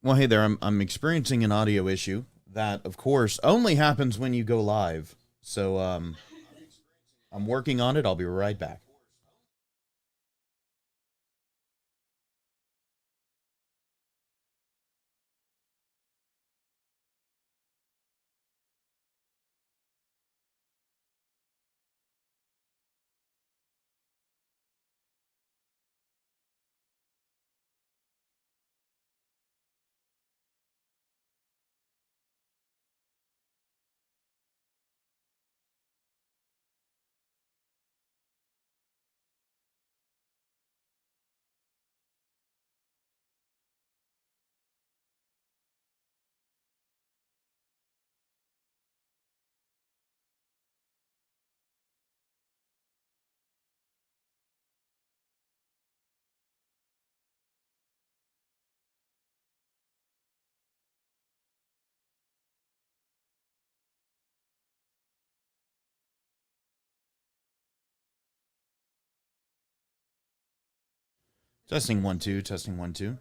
Well, hey there. I'm experiencing an audio issue that, of course, only happens when you go live. So I'm working on it. I'll be right back. Testing 1 2. Testing 1 2.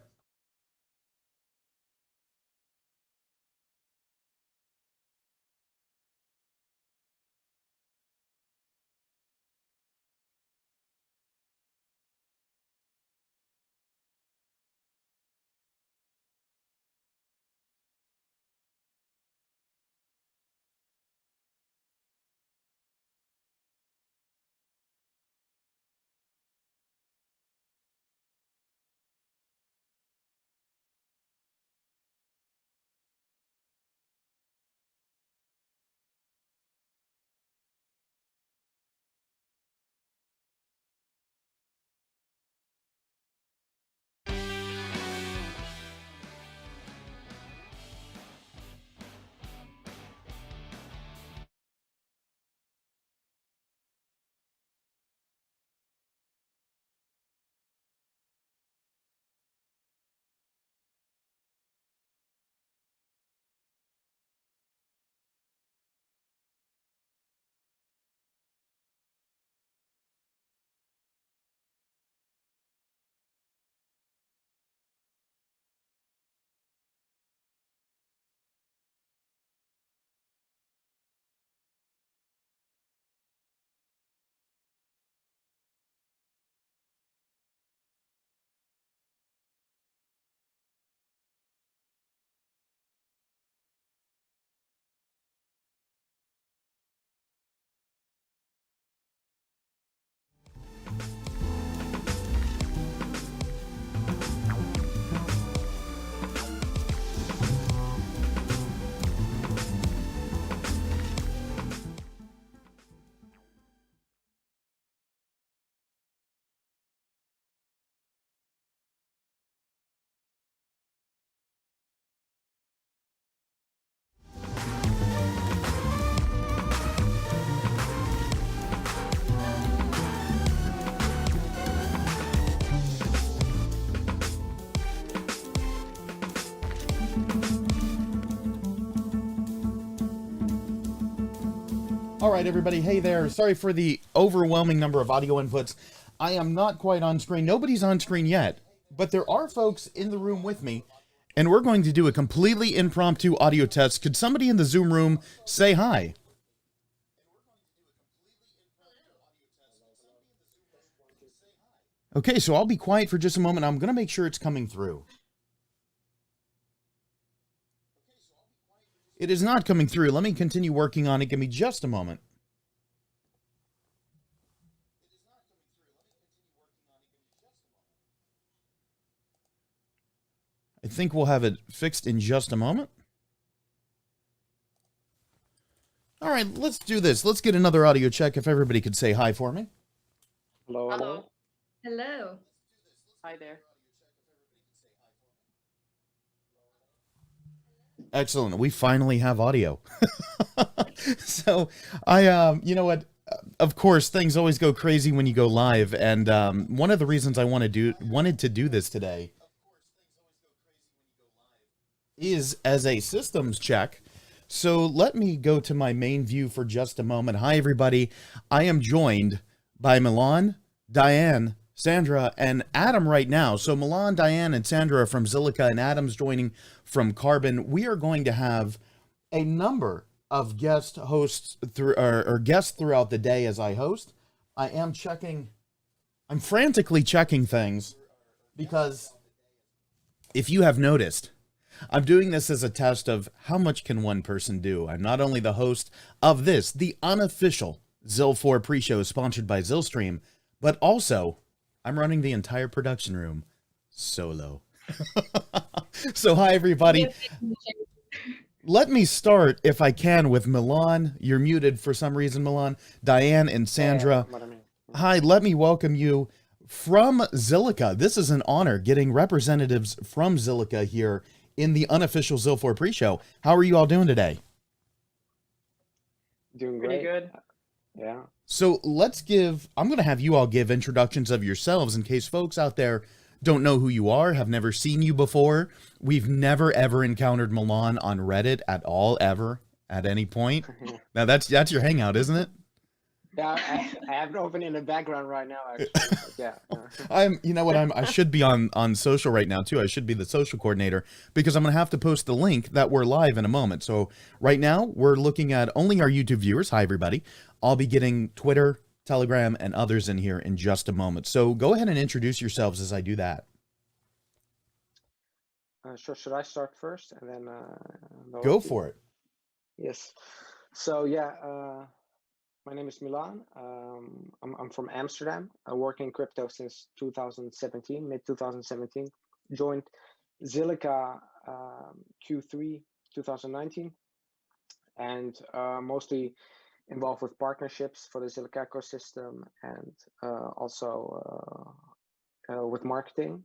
All right, everybody. Hey there. Sorry for the overwhelming number of audio inputs. I am not quite on screen. Nobody's on screen yet, but there are folks in the room with me, and we're going to do a completely impromptu audio test. Could somebody in the Zoom room say hi? Okay, so I'll be quiet for just a moment. I'm going to make sure it's coming through. It is not coming through. Let me continue working on it. Give me just a moment. I think we'll have it fixed in just a moment. All right, let's do this. Let's get another audio check if everybody could say hi for me. Hello. Hello. Hello. Hi there. Excellent. We finally have audio. So you know what? Of course, things always go crazy when you go live, and one of the reasons I wanted to do this today is as a systems check. So let me go to my main view for just a moment. Hi, everybody. I am joined by Milan, Diane, Sandra, and Adam right now. So Milan, Diane, and Sandra are from Zilliqa, and Adam's joining from Carbon. We are going to have a number of guest hosts through or guests throughout the day as I host. I'm frantically checking things because if you have noticed, I'm doing this as a test of how much can one person do. I'm not only the host of this, the unofficial ZIL4 pre-show sponsored by ZilStream, but also I'm running the entire production room solo. So hi, everybody. Let me start, if I can, with Milan. You're muted for some reason, Milan. Diane and Sandra. Hi, let me welcome you from Zilliqa. This is an honor getting representatives from Zilliqa here in the unofficial ZIL4 pre-show. How are you all doing today? Doing great. Pretty good. Yeah. So I'm going to have you all give introductions of yourselves in case folks out there don't know who you are, have never seen you before. We've never, ever encountered Milan on Reddit at all, ever, at any point. Now, that's your hangout, isn't it? Yeah, I have it open in the background right now, actually. Yeah. I should be on social right now, too. I should be the social coordinator because I'm going to have to post the link that we're live in a moment. So right now, we're looking at only our YouTube viewers. Hi, everybody. I'll be getting Twitter, Telegram, and others in here in just a moment. So go ahead and introduce yourselves as I do that. Sure. Should I start first and then go for it? Yes. So yeah, my name is Milan. I'm from Amsterdam. I work in crypto since 2017, mid 2017. Joined Zilliqa Q3 2019, and mostly involved with partnerships for the Zilliqa ecosystem and also with marketing.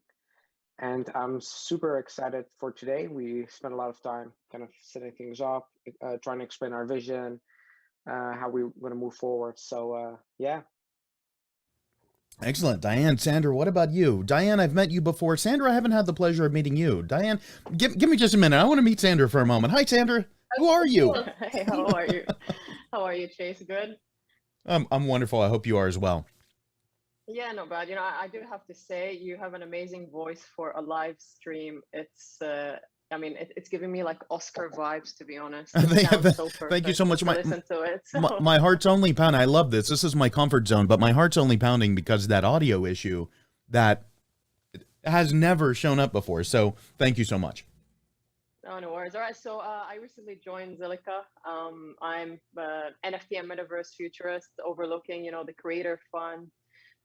And I'm super excited for today. We spent a lot of time kind of setting things up, trying to explain our vision, how we want to move forward. So yeah. Excellent. Diane, Sandra, what about you? Diane, I've met you before. Sandra, I haven't had the pleasure of meeting you. Diane, give me just a minute. I want to meet Sandra for a moment. Hi, Sandra. Who are you? Hey, how are you? How are you, Chase? Good? I'm wonderful. I hope you are as well. Yeah, no bad. I do have to say you have an amazing voice for a live stream. It's it's giving me like Oscar vibes, to be honest. Thank you so much. My heart's only pounding. I love this. This is my comfort zone, but my heart's only pounding because of that audio issue that has never shown up before. So thank you so much. Oh, no worries. All right. So I recently joined Zilliqa. I'm NFT and metaverse futurist overlooking, the creator fund,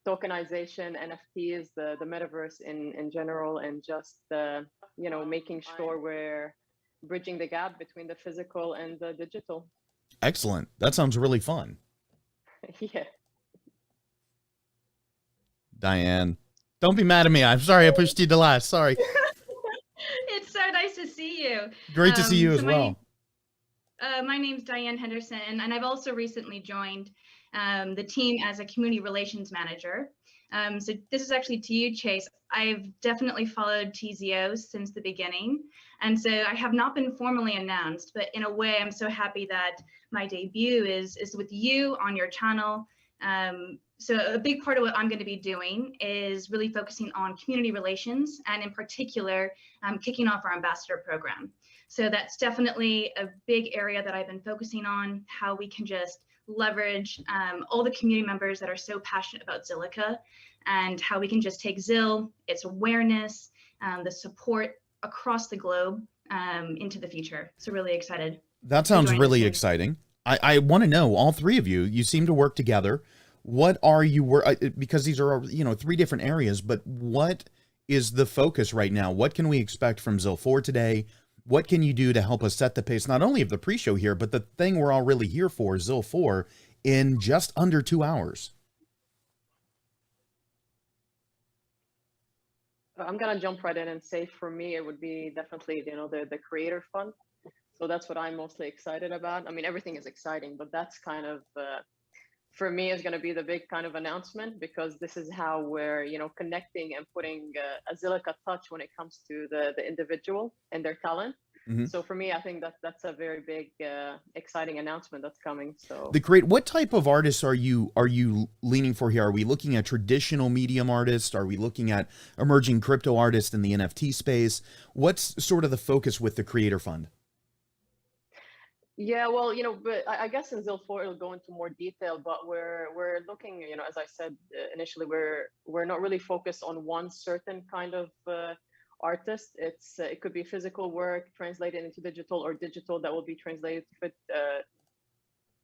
tokenization, NFTs, the metaverse in general, and just making sure we're bridging the gap between the physical and the digital. Excellent. That sounds really fun. Yeah. Diane, don't be mad at me. I'm sorry I pushed you to last. Sorry. It's so nice to see you. Great to see you as well. My name's Diane Henderson, and I've also recently joined the team as a community relations manager. So this is actually to you, Chase. I've definitely followed TZO since the beginning. And so I have not been formally announced, but in a way, I'm so happy that my debut is with you on your channel. So a big part of what I'm going to be doing is really focusing on community relations, and in particular, kicking off our ambassador program. So that's definitely a big area that I've been focusing on, how we can just leverage all the community members that are so passionate about Zilliqa, and how we can just take ZIL, its awareness, the support across the globe into the future. So really excited. That sounds really exciting. I want to know, all three of you seem to work together. What are you, because these are, three different areas, but what is the focus right now? What can we expect from ZIL4 today? What can you do to help us set the pace, not only of the pre-show here, but the thing we're all really here for, ZIL4, in just under 2 hours? I'm going to jump right in and say, for me, it would be definitely, the creator fund. So that's what I'm mostly excited about. I mean, everything is exciting, but that's kind of, for me, is going to be the big kind of announcement, because this is how we're, connecting and putting a Zilliqa touch when it comes to the individual and their talent. Mhm. So for me, I think that's a very big, exciting announcement that's coming. So What type of artists are you leaning for here? Are we looking at traditional medium artists? Are we looking at emerging crypto artists in the NFT space? What's sort of the focus with the Creator Fund? yeah, well, but I guess in ZIL4 it'll go into more detail, but we're looking, as I said initially, we're not really focused on one certain kind of artist. It could be physical work translated into digital, or digital that will be translated to fit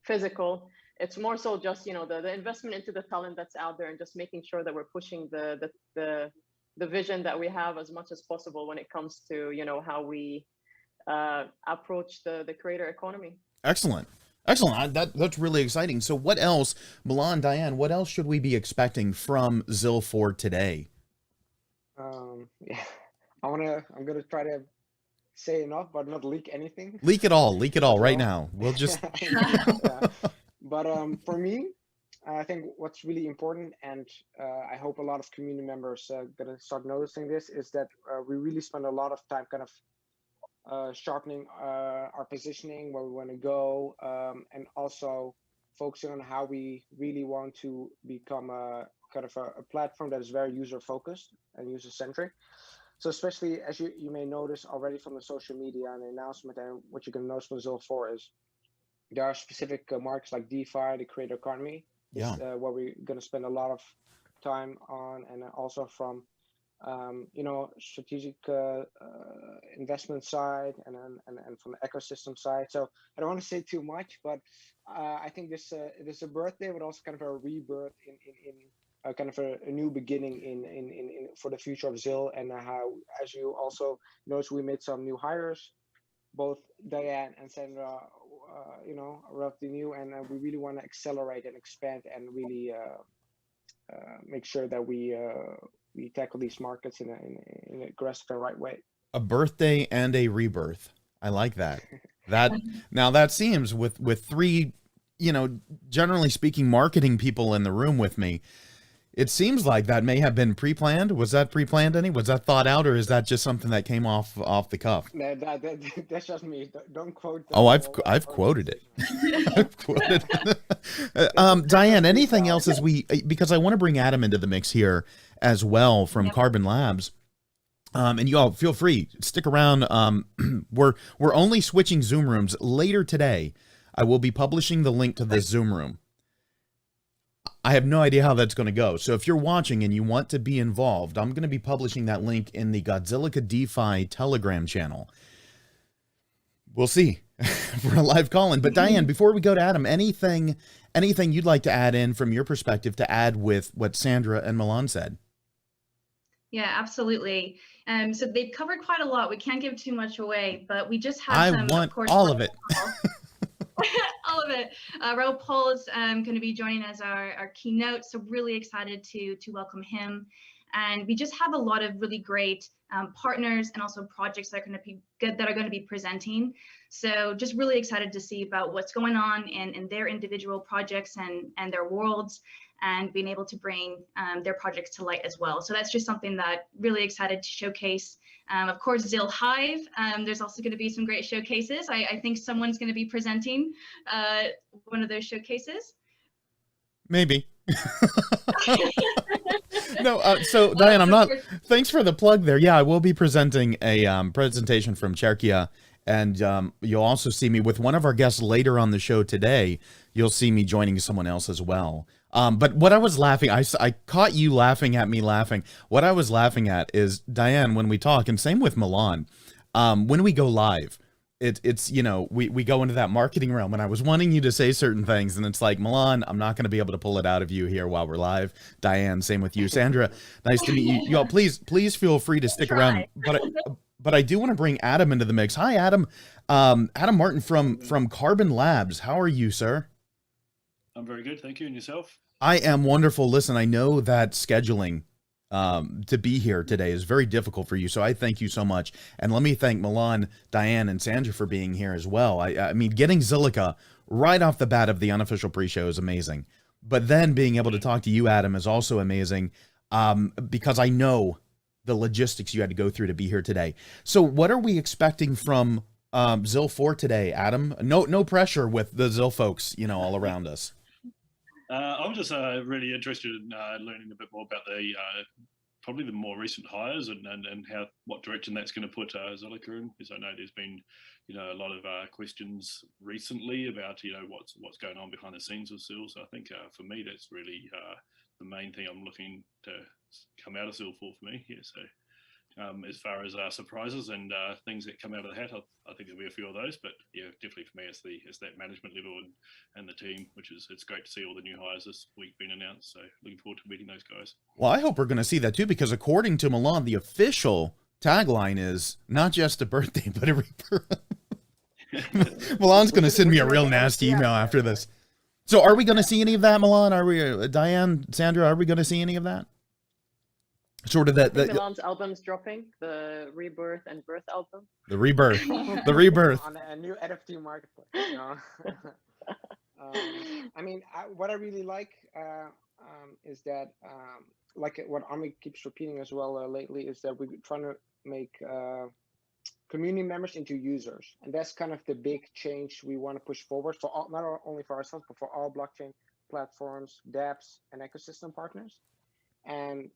physical. It's more so just the investment into the talent that's out there, and just making sure that we're pushing the vision that we have as much as possible when it comes to how we approach the creator economy. Excellent. Excellent. That's really exciting. So what else, Milan, Diane, what else should we be expecting from ZIL4 today? Yeah, I'm gonna try to say enough, but not leak anything. Leak it all right now. We'll just Yeah. But for me, I think what's really important, and I hope a lot of community members gonna start noticing this, is that we really spend a lot of time kind of sharpening our positioning, where we want to go, and also focusing on how we really want to become a kind of a platform that is very user focused and user centric. So especially, as you may notice already from the social media and the announcement, and what you can notice from ZIL4 is there are specific markets like DeFi, the creator economy, yeah. where we're going to spend a lot of time on, and also from strategic investment side, and from the ecosystem side. So I don't want to say too much, but I think this is a birthday, but also kind of a rebirth in kind of a new beginning in for the future of ZIL, and how, as you also notice, we made some new hires, both Diane and Sandra, relatively new, and we really want to accelerate and expand and really make sure that we tackle these markets in an aggressive and right way. A birthday and a rebirth. I like that. Now that seems with three, generally speaking, marketing people in the room with me, it seems like that may have been pre-planned. Was that pre-planned, any? Was that thought out, or is that just something that came off the cuff? That's just me. Don't quote. Oh, I've quoted it. I've quoted it. Diane, anything else because I want to bring Adam into the mix here as well from Carbon Labs. And you all feel free, stick around. We're only switching Zoom rooms later today. I will be publishing the link to this Zoom room. I have no idea how that's going to go. So if you're watching and you want to be involved, I'm going to be publishing that link in the Zilliqa DeFi Telegram channel. We'll see for a live call-in. But Diane, before we go to Adam, anything you'd like to add in from your perspective to add with what Sandra and Milan said? Yeah, absolutely. So they've covered quite a lot. We can't give too much away, but we just had I want all of it. All of it. Raul Paul is going to be joining as our keynote, so really excited to welcome him. And we just have a lot of really great partners and also projects that are going to be good, that are going to be presenting. So just really excited to see about what's going on in their individual projects and their worlds, and being able to bring their projects to light as well. So that's just something that really excited to showcase. Of course, ZIL Hive, there's also going to be some great showcases. I think someone's going to be presenting one of those showcases. Maybe. No, so Diane, thanks for the plug there. Yeah, I will be presenting a presentation from Cherkia, and you'll also see me with one of our guests later on the show today. You'll see me joining someone else as well. But what I was laughing, I caught you laughing at me laughing. What I was laughing at is, Diane, when we talk, and same with Milan, when we go live, it's we go into that marketing realm, and I was wanting you to say certain things, and it's like, Milan, I'm not going to be able to pull it out of you here while we're live. Diane, same with you. Sandra, nice to meet you. Y'all, please feel free to stick around. But I do want to bring Adam into the mix. Hi, Adam. Adam Martin from Carbon Labs. How are you, sir? I'm very good, thank you. And yourself? I am wonderful. Listen, I know that scheduling to be here today is very difficult for you, so I thank you so much. And let me thank Milan, Diane, and Sandra for being here as well. I mean, getting Zilliqa right off the bat of the unofficial pre-show is amazing. But then being able to talk to you, Adam, is also amazing, because I know the logistics you had to go through to be here today. So what are we expecting from ZIL4 today, Adam. No pressure with the ZIL folks, all around us. I'm just really interested in learning a bit more about the probably the more recent hires and what direction that's going to put Zilliqa in, because I know there's been a lot of questions recently about what's going on behind the scenes with ZIL. So I think for me that's really the main thing I'm looking to come out of ZIL4 for me. Yeah, so as far as surprises and things that come out of the hat, I think there'll be a few of those. But yeah, definitely for me, it's that management level and the team, it's great to see all the new hires this week being announced. So looking forward to meeting those guys. Well, I hope we're going to see that too, because according to Milan, the official tagline is not just a birthday, but a rebirth. Milan's going to send me a real nasty email after this. So are we going to see any of that, Milan? Are we, Diane, Sandra, are we going to see any of that? Sort of that Milan's album's dropping, the Rebirth and Birth album. The rebirth. The rebirth. On a new NFT marketplace. I mean, what I really like is that, like what Ami keeps repeating as well lately, is that we're trying to make community members into users, and that's kind of the big change we want to push forward for all, not only for ourselves, but for all blockchain platforms, dApps, and ecosystem partners. And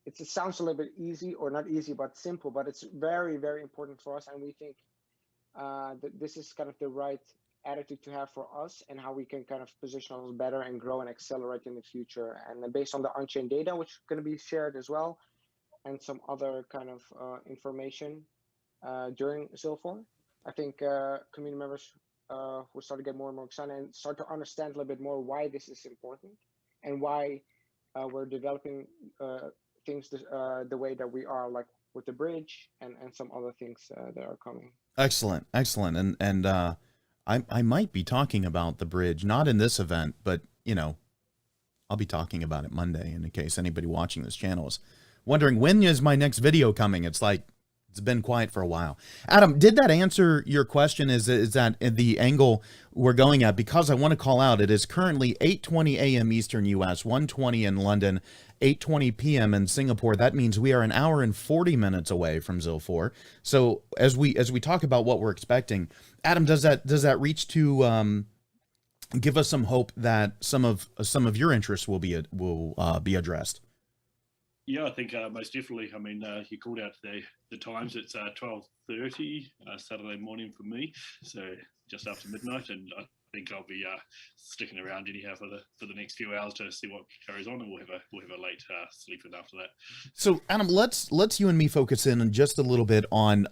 it sounds a little bit easy, or not easy, but simple, but it's very, very important for us. And we think that this is kind of the right attitude to have for us, and how we can kind of position ourselves better and grow and accelerate in the future. And then based on the on-chain data, which is going to be shared as well, and some other kind of information during ZIL4, I think community members will start to get more and more excited and start to understand a little bit more why this is important, and why we're developing things the way that we are, like with the bridge and some other things that are coming. Excellent. And I might be talking about the bridge, not in this event, but I'll be talking about it Monday, in case anybody watching this channel is wondering when is my next video coming. It's like it's been quiet for a while. Adam, did that answer your question? Is that the angle we're going at? Because I want to call out, it is currently 8:20 a.m. Eastern US, 1:20 in London, 8:20 p.m. in Singapore. That means we are an hour and 40 minutes away from ZIL4. So as we talk about what we're expecting, Adam, does that reach to give us some hope that some of your interests will be addressed? Yeah, I think most definitely. I mean, you called out the times. It's 12:30 Saturday morning for me, so just after midnight, and I think I'll be sticking around anyhow for the next few hours to see what carries on, and we'll have a late sleeping after that. So, Adam, let's you and me focus in on just a little bit on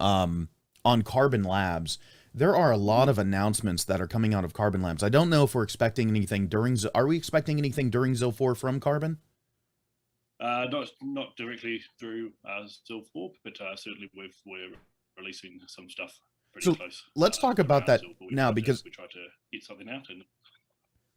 Carbon Labs. There are a lot of announcements that are coming out of Carbon Labs. I don't know if we're expecting anything during. Are we expecting anything during ZIL4 from Carbon? Not directly through ZIL4, but certainly we're releasing some stuff pretty close. Let's talk about that now, because we try to get something out. And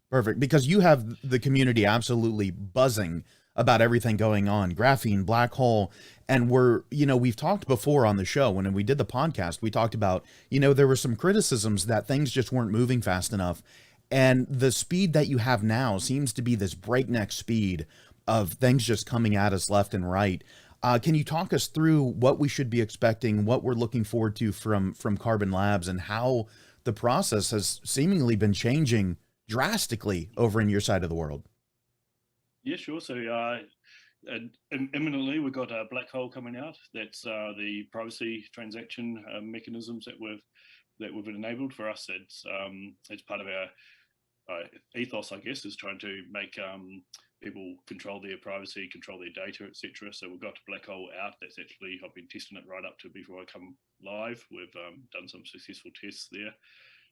perfect, because you have the community absolutely buzzing about everything going on, graphene, black hole, and we've talked before on the show when we did the podcast. We talked about there were some criticisms that things just weren't moving fast enough, and the speed that you have now seems to be this breakneck speed of things just coming at us left and right. Can you talk us through what we should be expecting, what we're looking forward to from Carbon Labs, and how the process has seemingly been changing drastically over in your side of the world? Yeah, sure. So imminently we've got a black hole coming out. That's the privacy transaction mechanisms that we've enabled for us. It's part of our ethos, I guess, is trying to make people control their privacy, control their data, etc. So we've got black hole out. That's actually, I've been testing it right up to before I come live. We've done some successful tests there.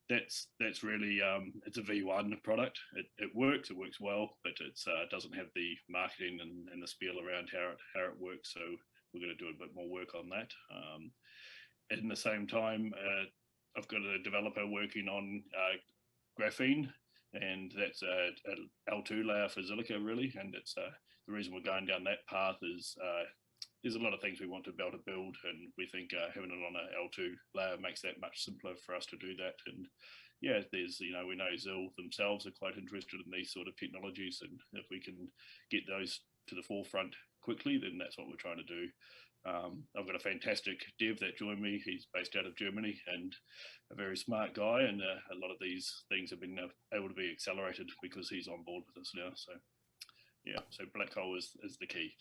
That's really it's a V1 product. It works well, but it doesn't have the marketing and the spiel around how it works. So we're going to do a bit more work on that. At the same time, I've got a developer working on graphene, and that's a L2 layer for Zilliqa, really. And it's the reason we're going down that path is there's a lot of things we want to be able to build, and we think having it on an L2 layer makes that much simpler for us to do that. And yeah, there's we know ZIL themselves are quite interested in these sort of technologies, and if we can get those to the forefront quickly, then that's what we're trying to do. I've got a fantastic dev that joined me. He's based out of Germany and a very smart guy. And a lot of these things have been able to be accelerated because he's on board with us now. So yeah, so black hole is the key.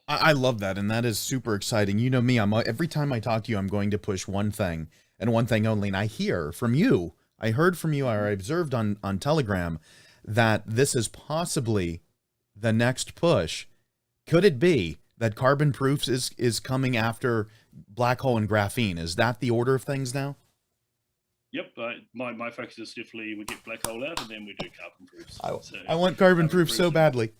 I love that, and that is super exciting. You know me, every time I talk to you, I'm going to push one thing and one thing only. And I hear from you, I heard from you, or I observed on Telegram that this is possibly the next push. Could it be that carbon proofs is coming after black hole and graphene? Is that the order of things now? Yep, my focus is definitely we get black hole out and then we do carbon proofs. I want carbon proofs so badly.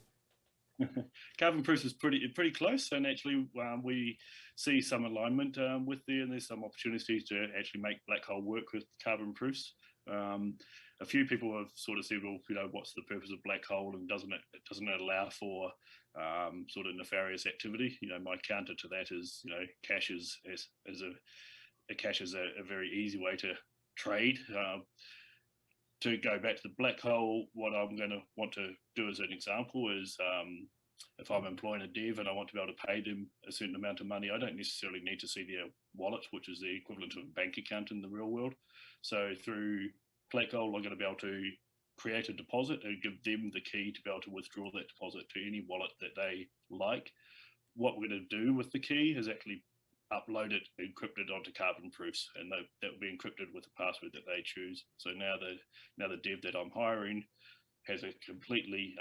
Carbon proofs is pretty close, and actually we see some alignment with there, and there's some opportunities to actually make black hole work with carbon proofs. A few people have sort of said, well, you know, what's the purpose of black hole, and doesn't it allow for sort of nefarious activity? You know, my counter to that is, you know, cash is a very easy way to trade. To go back to the black hole, what I'm going to want to do as an example is if I'm employing a dev and I want to be able to pay them a certain amount of money, I don't necessarily need to see their wallet, which is the equivalent of a bank account in the real world. So through black hole, I'm going to be able to create a deposit and give them the key to be able to withdraw that deposit to any wallet that they like. What we're going to do with the key is actually upload it encrypted onto carbon proofs, and that will be encrypted with a password that they choose. So now the dev that I'm hiring has a completely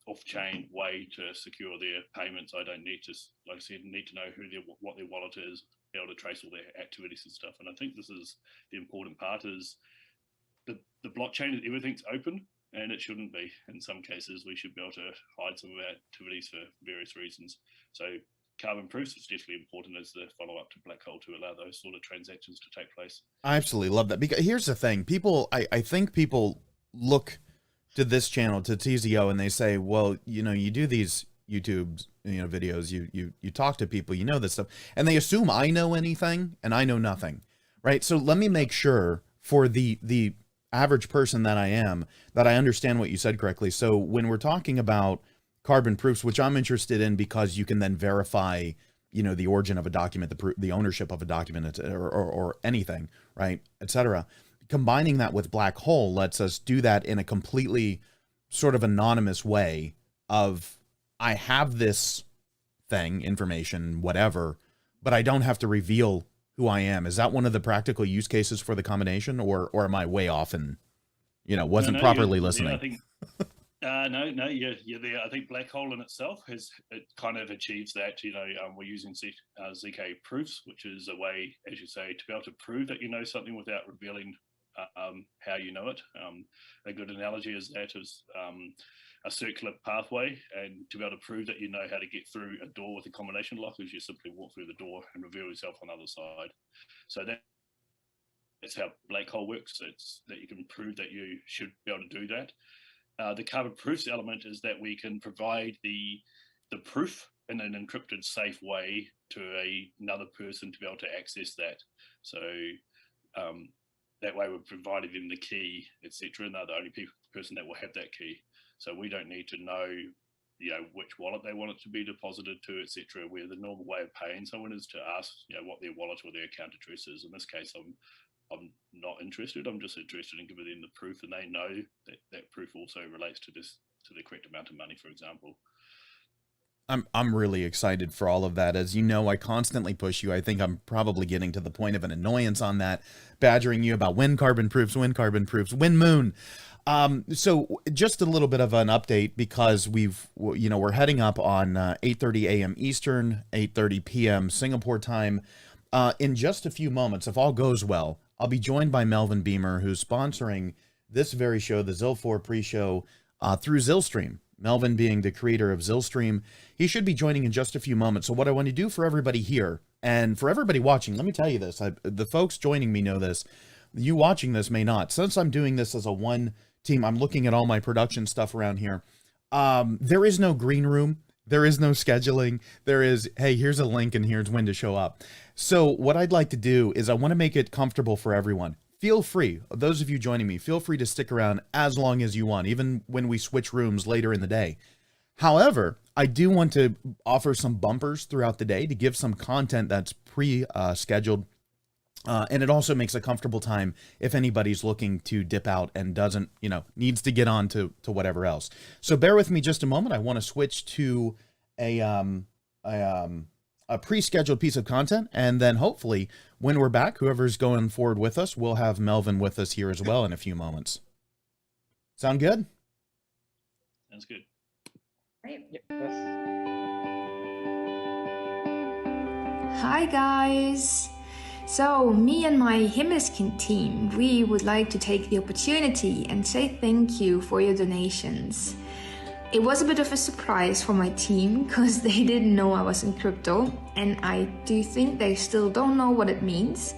off-chain way to secure their payments. I don't need to, like I said, need to know what their wallet is, be able to trace all their activities and stuff. And I think this is the important part: is the blockchain. Everything's open, and it shouldn't be. In some cases, we should be able to hide some of our activities for various reasons. So carbon proofs is definitely important as the follow-up to black hole to allow those sort of transactions to take place. I absolutely love that, because here's the thing: I think people look to this channel, to TZO, and they say, well, you know, you do these YouTube, you know, videos, you talk to people, you know this stuff, and they assume I know anything, and I know nothing, right? So let me make sure for the average person that I am, that I understand what you said correctly. So when we're talking about carbon proofs, which I'm interested in because you can then verify, you know, the origin of a document, the ownership of a document, or anything, right, etc. Combining that with black hole lets us do that in a completely sort of anonymous way of, I have this thing, information, whatever, but I don't have to reveal who I am. Is that one of the practical use cases for the combination, or am I way off and, you know, wasn't properly listening? I think no, you're there. I think black hole in itself it kind of achieves that. You know, we're using ZK proofs, which is a way, as you say, to be able to prove that you know something without revealing how you know it. A good analogy is that is a circular pathway, and to be able to prove that you know how to get through a door with a combination lock is you simply walk through the door and reveal yourself on the other side. So that's how black hole works. It's that you can prove that you should be able to do that. The carbon proofs element is that we can provide the proof in an encrypted, safe way to another person to be able to access that. So that way we're providing them the key, etc., and they're the only person that will have that key. So we don't need to know, you know, which wallet they want it to be deposited to, etc. Where the normal way of paying someone is to ask, you know, what their wallet or their account address is. In this case, I'm not interested. I'm just interested in giving them the proof, and they know that that proof also relates to the correct amount of money, for example. I'm really excited for all of that. As you know, I constantly push you. I think I'm probably getting to the point of an annoyance on that, badgering you about when carbon proofs, when moon. So just a little bit of an update, because we're heading up on 8:30 a.m. Eastern, 8:30 p.m. Singapore time. In just a few moments, if all goes well, I'll be joined by Melvin Beamer, who's sponsoring this very show, the ZIL4 pre-show, through ZilStream. Melvin being the creator of ZilStream. He should be joining in just a few moments. So what I want to do for everybody here, and for everybody watching, let me tell you this. The folks joining me know this. You watching this may not. Since I'm doing this as a one team, I'm looking at all my production stuff around here. There is no green room. There is no scheduling. There is, hey, here's a link and here's when to show up. So what I'd like to do is I want to make it comfortable for everyone. Feel free, those of you joining me, feel free to stick around as long as you want, even when we switch rooms later in the day. However, I do want to offer some bumpers throughout the day to give some content that's pre-scheduled. And it also makes a comfortable time if anybody's looking to dip out and doesn't, needs to get on to whatever else. So bear with me just a moment. I want to switch to a pre-scheduled piece of content. And then hopefully when we're back, whoever's going forward with us, we'll have Melvin with us here as well in a few moments. Sound good? Sounds good. Right. Yes. Hi guys! So me and my Himmiskin team, we would like to take the opportunity and say thank you for your donations. It was a bit of a surprise for my team because they didn't know I was in crypto, and I do think they still don't know what it means.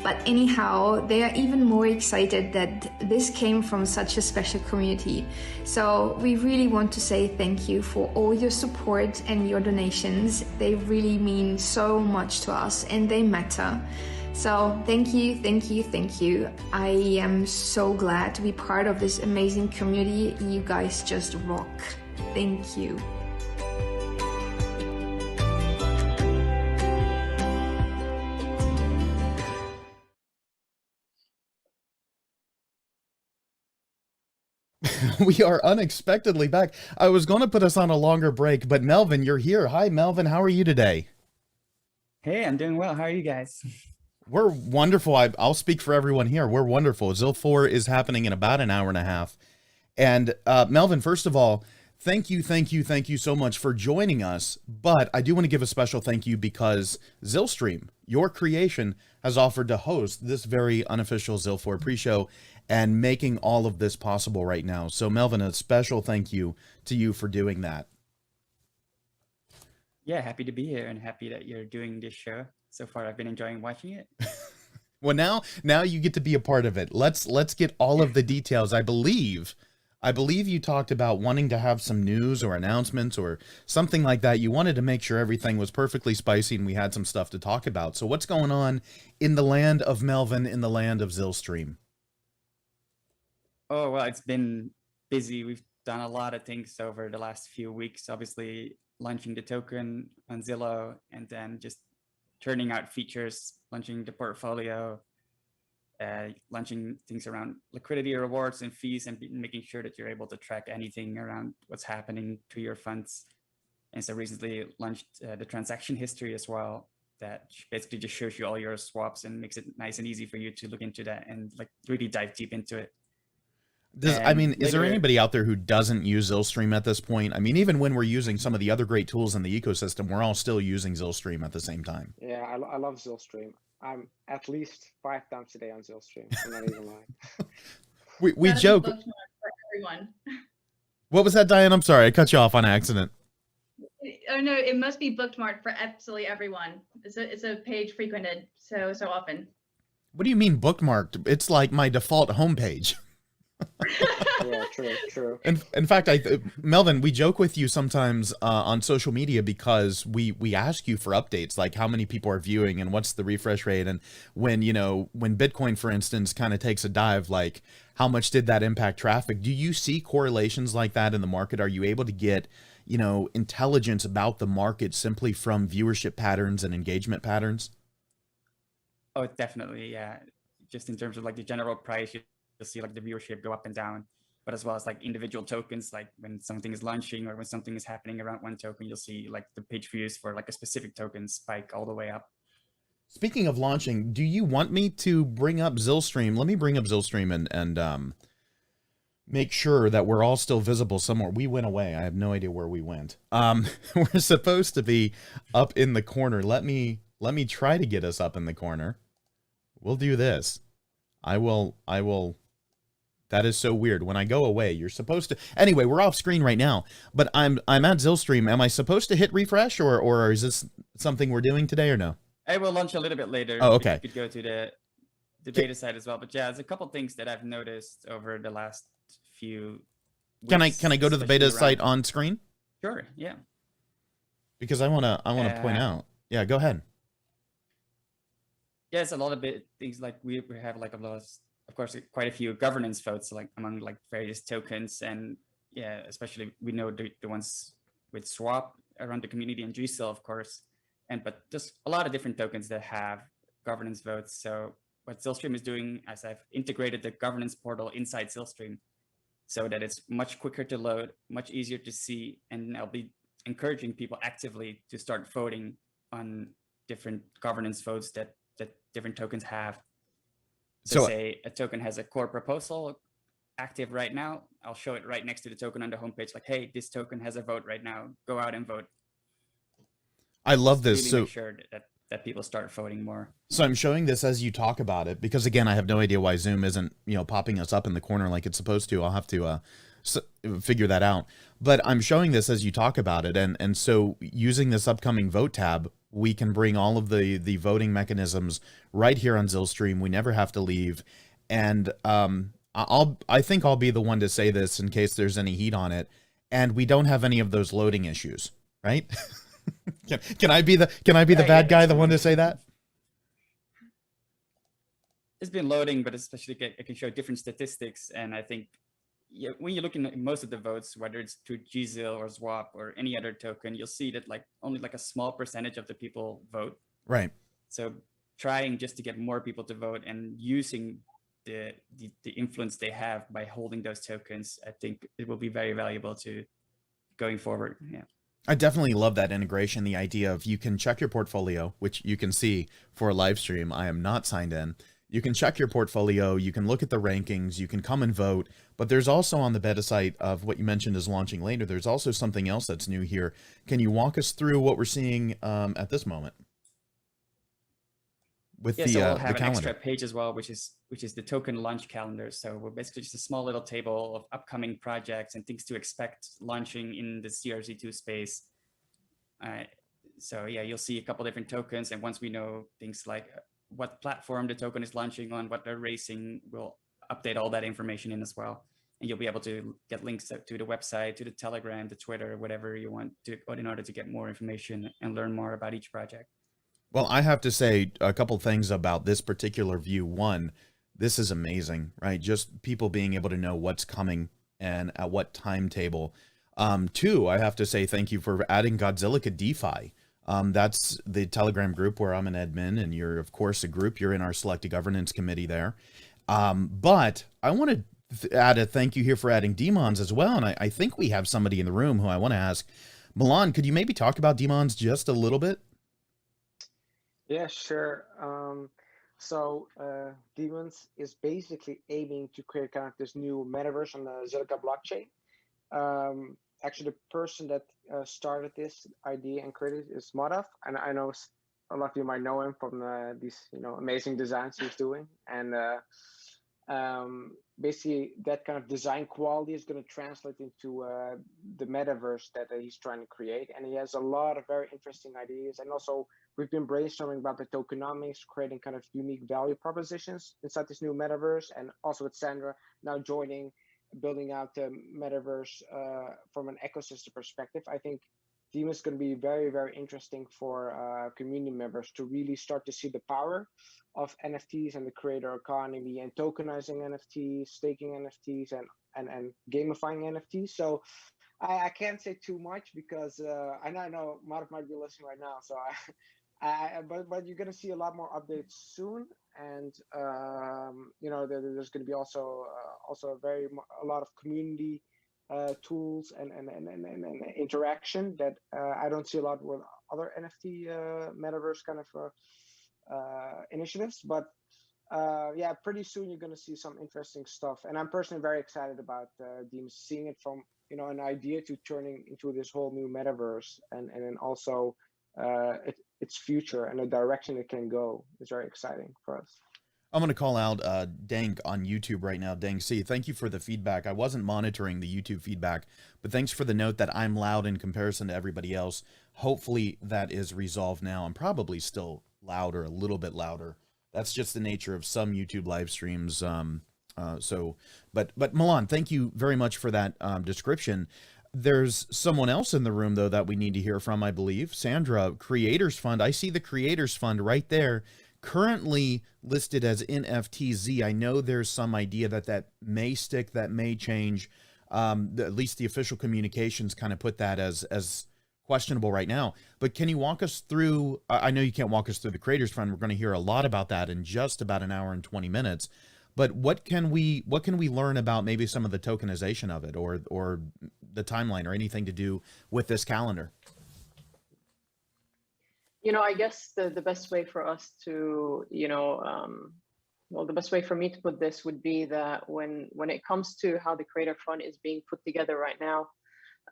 But anyhow, they are even more excited that this came from such a special community. So we really want to say thank you for all your support and your donations. They really mean so much to us and they matter. So thank you, thank you, thank you. I am so glad to be part of this amazing community. You guys just rock. Thank you. We are unexpectedly back. I was going to put us on a longer break, but Melvin, you're here. Hi, Melvin. How are you today? Hey, I'm doing well. How are you guys? We're wonderful. I'll speak for everyone here. We're wonderful. ZIL4 is happening in about an hour and a half. And Melvin, first of all, thank you so much for joining us. But I do want to give a special thank you because ZilStream, your creation, has offered to host this very unofficial ZIL4 pre-show and making all of this possible right now. So Melvin, a special thank you to you for doing that. Yeah, happy to be here and happy that you're doing this show. So far, I've been enjoying watching it. Well, now you get to be a part of it. Let's get all of the details. I believe you talked about wanting to have some news or announcements or something like that. You wanted to make sure everything was perfectly spicy and we had some stuff to talk about. So what's going on in the land of Melvin, in the land of ZilStream? Oh, well, it's been busy. We've done a lot of things over the last few weeks, obviously launching the token on Zillow and then just turning out features, launching the portfolio, launching things around liquidity rewards and fees, and making sure that you're able to track anything around what's happening to your funds. And so recently launched the transaction history as well, that basically just shows you all your swaps and makes it nice and easy for you to look into that and like really dive deep into it. Is there anybody out there who doesn't use ZilStream at this point? I mean, even when we're using some of the other great tools in the ecosystem, we're all still using ZilStream at the same time. Yeah, I love ZilStream. I'm at least 5 times a day on ZilStream. I'm not even lying. We joke. For everyone. What was that, Diane? I'm sorry, I cut you off on accident. Oh no, it must be bookmarked for absolutely everyone. It's a page frequented so often. What do you mean bookmarked? It's like my default homepage. Yeah, true. In fact, Melvin, we joke with you sometimes on social media because we ask you for updates, like how many people are viewing and what's the refresh rate, and when Bitcoin, for instance, kind of takes a dive, like how much did that impact traffic? Do you see correlations like that in the market? Are you able to get intelligence about the market simply from viewership patterns and engagement patterns? Oh, definitely, yeah. Just in terms of like the general price, you'll see like the viewership go up and down, but as well as like individual tokens, like when something is launching or when something is happening around one token, you'll see like the page views for like a specific token spike all the way up. Speaking of launching, do you want me to bring up ZilStream? Let me bring up ZilStream and make sure that we're all still visible somewhere. We went away. I have no idea where we went. We're supposed to be up in the corner. Let me try to get us up in the corner. We'll do this. I will. That is so weird. When I go away, you're supposed to. Anyway, we're off screen right now, but I'm at ZilStream. Am I supposed to hit refresh, or is this something we're doing today, or no? I will launch a little bit later. Oh, okay. You could go to the beta site as well. But yeah, there's a couple things that I've noticed over the last few weeks. Can I go to the beta site on screen? Sure. Yeah. Because I wanna point out. Yeah, go ahead. Yeah, it's a lot of things like we have like a lot of course, quite a few governance votes like among like various tokens, and yeah, especially we know the ones with Swap around the community and GSIL, of course, but there's a lot of different tokens that have governance votes. So what ZilStream is doing, as I've integrated the governance portal inside ZilStream, so that it's much quicker to load, much easier to see, and I'll be encouraging people actively to start voting on different governance votes that different tokens have. So say a token has a core proposal active right now, I'll show it right next to the token on the homepage, like, hey, this token has a vote right now, go out and vote. I love this. Really so make sure that people start voting more. So I'm showing this as you talk about it, because again, I have no idea why Zoom isn't, popping us up in the corner like it's supposed to. I'll have to figure that out. But I'm showing this as you talk about it. And so using this upcoming vote tab, we can bring all of the voting mechanisms right here on ZilStream. We never have to leave. And I think I'll be the one to say this in case there's any heat on it. And we don't have any of those loading issues, right? Can I be the bad guy, the one to say that? It's been loading, but especially it can show different statistics. And I think when you're looking at most of the votes, whether it's through GZIL or Swap or any other token, you'll see that only a small percentage of the people vote. Right. So trying just to get more people to vote and using the influence they have by holding those tokens, I think it will be very valuable to going forward. Yeah. I definitely love that integration, the idea of you can check your portfolio, which you can see for a live stream. I am not signed in. You can check your portfolio, you can look at the rankings, you can come and vote, but there's also on the beta site of what you mentioned is launching later, there's also something else that's new here. Can you walk us through what we're seeing at this moment? With so we'll have an calendar. extra page as well, which is the token launch calendar. So we're basically just a small little table of upcoming projects and things to expect launching in the CRC2 space. So yeah, you'll see a couple different tokens, and once we know things like what platform the token is launching on, what they're racing, we'll update all that information in as well. And you'll be able to get links to the website, to the Telegram, the Twitter, whatever you want to, in order to get more information and learn more about each project. Well, I have to say a couple things about this particular view. One, this is amazing, right? Just people being able to know what's coming and at what timetable. Two, I have to say thank you for adding Zilliqa DeFi. That's the Telegram group where I'm an admin, and you're, of course, a group. You're in our selected governance committee there. But I want to add a thank you here for adding Demons as well. And I think we have somebody in the room who I want to ask. Milan, could you maybe talk about Demons just a little bit? Yeah, sure. So Demons is basically aiming to create kind of this new metaverse on the Zilliqa blockchain. Actually, the person that started this idea and created it is Modaf, and I know a lot of you might know him from these amazing designs he's doing. And basically, that kind of design quality is going to translate into the metaverse that he's trying to create. And he has a lot of very interesting ideas. And also, we've been brainstorming about the tokenomics, creating kind of unique value propositions inside this new metaverse. And also with Sandra now joining, building out the metaverse from an ecosystem perspective. I think Demon is going to be very, very interesting for community members to really start to see the power of NFTs and the creator economy and tokenizing NFTs, staking NFTs, and gamifying NFTs. So I can't say too much because I know Mark might be listening right now. So but you're going to see a lot more updates soon, and there's going to be also a lot of community tools and interaction that I don't see a lot with other NFT metaverse kind of initiatives. But yeah, pretty soon you're going to see some interesting stuff, and I'm personally very excited about seeing it from an idea to turning into this whole new metaverse, and then also its future and the direction it can go is very exciting for us. I'm going to call out Dank on YouTube right now. Dank C, thank you for the feedback. I wasn't monitoring the YouTube feedback, but thanks for the note that I'm loud in comparison to everybody else. Hopefully that is resolved now. I'm probably still louder, a little bit louder. That's just the nature of some YouTube live streams. But Milan, thank you very much for that description. There's someone else in the room, though, that we need to hear from, I believe. Sandra, Creators Fund. I see the Creators Fund right there, currently listed as NFTZ. I know there's some idea that may stick, that may change. At least the official communications kind of put that as questionable right now. But can you walk us through, I know you can't walk us through the Creators Fund. We're going to hear a lot about that in just about an hour and 20 minutes. But what can we learn about maybe some of the tokenization of it, or the timeline, or anything to do with this calendar? I guess the best way for us to, well, the best way for me to put this would be that when it comes to how the Creator Fund is being put together right now,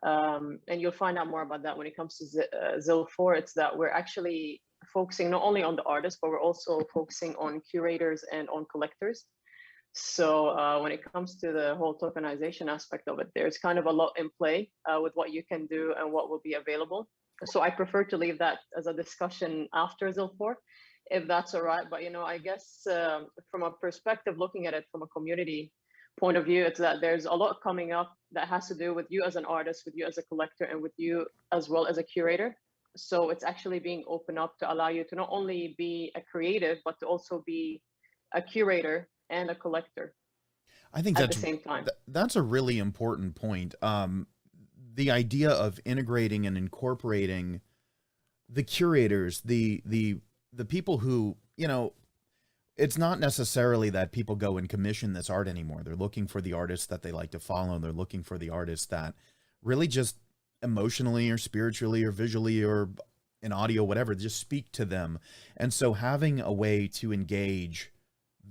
and you'll find out more about that when it comes to ZIL4, it's that we're actually focusing not only on the artists, but we're also focusing on curators and on collectors. So when it comes to the whole tokenization aspect of it, there's kind of a lot in play with what you can do and what will be available. So I prefer to leave that as a discussion after ZIL4, if that's all right. But, I guess from a perspective, looking at it from a community point of view, it's that there's a lot coming up that has to do with you as an artist, with you as a collector, and with you as well as a curator. So it's actually being opened up to allow you to not only be a creative, but to also be a curator and a collector. I think at the same time. That's a really important point. The idea of integrating and incorporating the curators, the people who, it's not necessarily that people go and commission this art anymore. They're looking for the artists that they like to follow. They're looking for the artists that really just emotionally or spiritually or visually or in audio, whatever, just speak to them. And so having a way to engage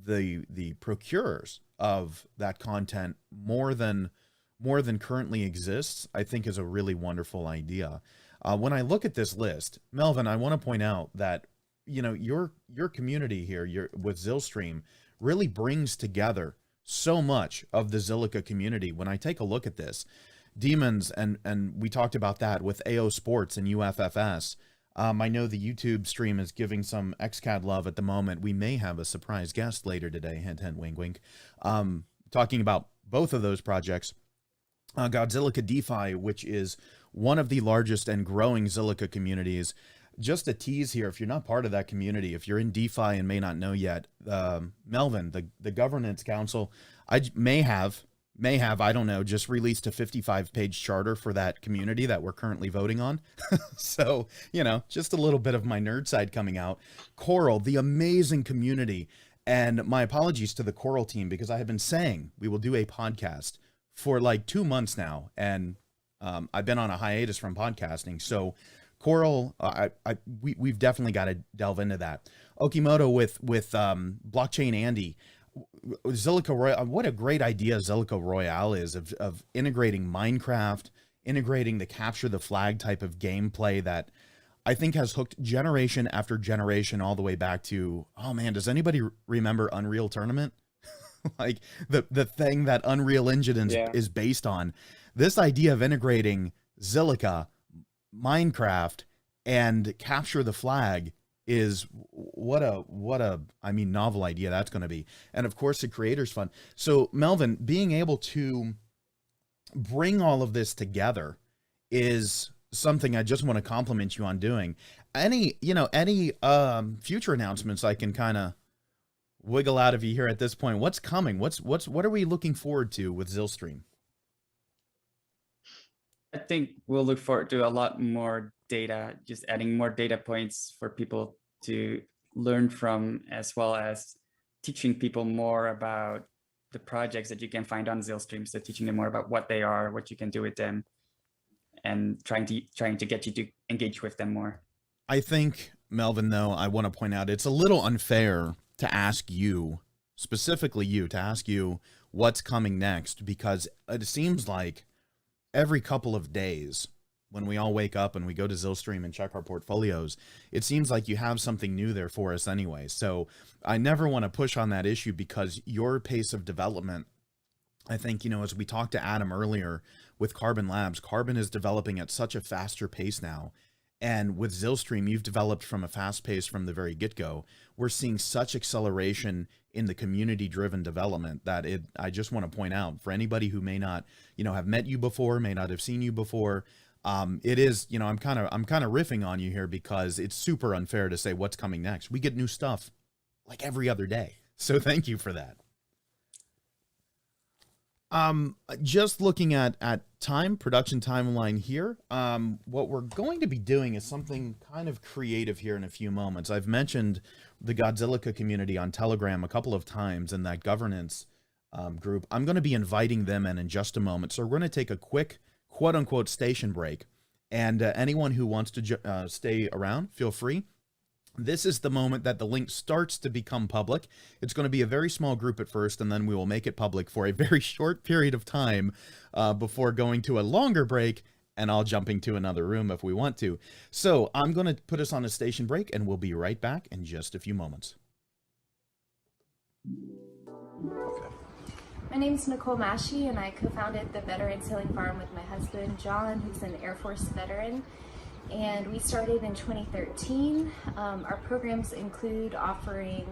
the procurers of that content more than currently exists, I think is a really wonderful idea. When I look at this list, Melvin, I want to point out that, your community here, with ZilStream, really brings together so much of the Zilliqa community. When I take a look at this, Demons, and we talked about that with AO Sports and UFFS. I know the YouTube stream is giving some XCAD love at the moment. We may have a surprise guest later today, hint, hint, wink, wink, talking about both of those projects. Zilliqa DeFi, which is one of the largest and growing Zilliqa communities. Just a tease here, if you're not part of that community, if you're in DeFi and may not know yet, Melvin, the governance council, may have, I don't know, just released a 55-page charter for that community that we're currently voting on. So, just a little bit of my nerd side coming out. Coral, the amazing community. And my apologies to the Coral team, because I have been saying we will do a podcast for like 2 months now. And I've been on a hiatus from podcasting. So Coral, we've definitely got to delve into that. Okimoto with Blockchain Andy. Zilliqa Royale, what a great idea Zilliqa Royale is of integrating Minecraft, integrating the capture the flag type of gameplay that I think has hooked generation after generation all the way back to, oh man, does anybody remember Unreal Tournament? Like the thing that Unreal Engine is based on. This idea of integrating Zilliqa, Minecraft, and capture the flag is what a novel idea that's going to be. And of course the Creators Fund. So Melvin, being able to bring all of this together is something I just want to compliment you on doing. Any future announcements I can kind of wiggle out of you here at this point? What's coming? What are we looking forward to with ZilStream? I think we'll look forward to a lot more data, just adding more data points for people to learn from, as well as teaching people more about the projects that you can find on ZilStream. So teaching them more about what they are, what you can do with them, and trying to get you to engage with them more. I think, Melvin, though, I want to point out it's a little unfair to ask you, specifically you, to ask you what's coming next, because it seems like every couple of days when we all wake up and we go to ZilStream and check our portfolios, it seems like you have something new there for us anyway. So I never want to push on that issue, because your pace of development, I think, as we talked to Adam earlier with Carbon Labs, Carbon is developing at such a faster pace now. And with ZilStream, you've developed from a fast pace from the very get-go. We're seeing such acceleration in the community-driven development that I just want to point out, for anybody who may not, have met you before, may not have seen you before, it is, I'm kind of riffing on you here, because it's super unfair to say what's coming next. We get new stuff like every other day. So thank you for that. Just looking at production timeline here, what we're going to be doing is something kind of creative here in a few moments. I've mentioned the Zilliqa community on Telegram a couple of times in that governance group. I'm going to be inviting them in just a moment. So we're going to take a quick quote unquote station break, and anyone who wants to stay around, feel free. This is the moment that the link starts to become public. It's going to be a very small group at first, and then we will make it public for a very short period of time before going to a longer break and I'll jumping to another room if we want to. So I'm going to put us on a station break, and we'll be right back in just a few moments. Okay. My name is Nicole Mashi, and I co-founded the Veteran Sailing Farm with my husband, John, who's an Air Force veteran. And we started in 2013. Our programs include offering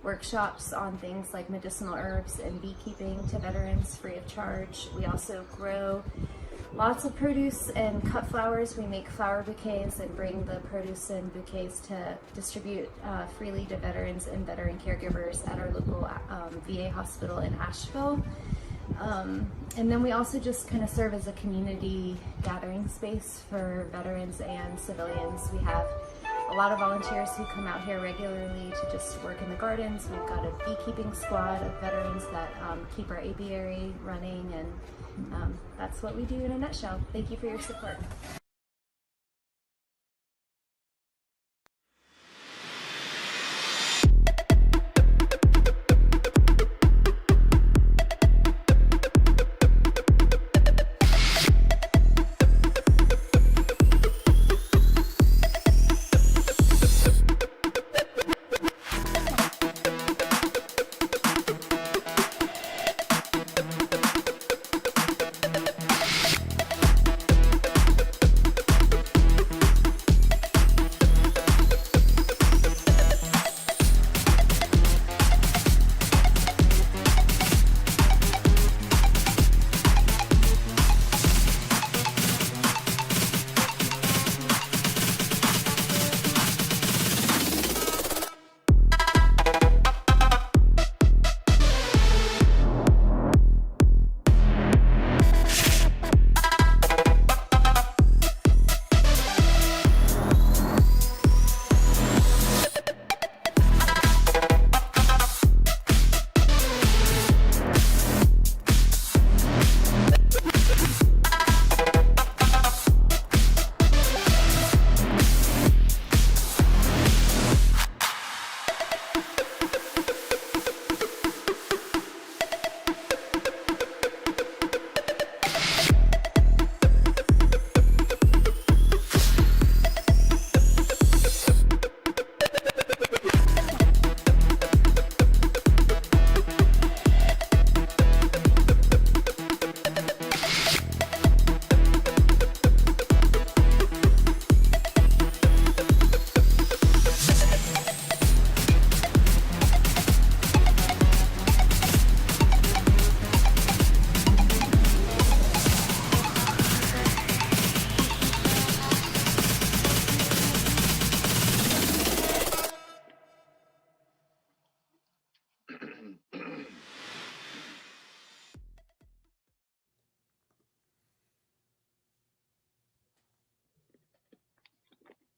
workshops on things like medicinal herbs and beekeeping to veterans free of charge. We also grow lots of produce and cut flowers. We make flower bouquets and bring the produce and bouquets to distribute freely to veterans and veteran caregivers at our local VA hospital in Asheville. And then we also just kind of serve as a community gathering space for veterans and civilians. We have a lot of volunteers who come out here regularly to just work in the gardens. We've got a beekeeping squad of veterans that keep our apiary running, and that's what we do in a nutshell. Thank you for your support.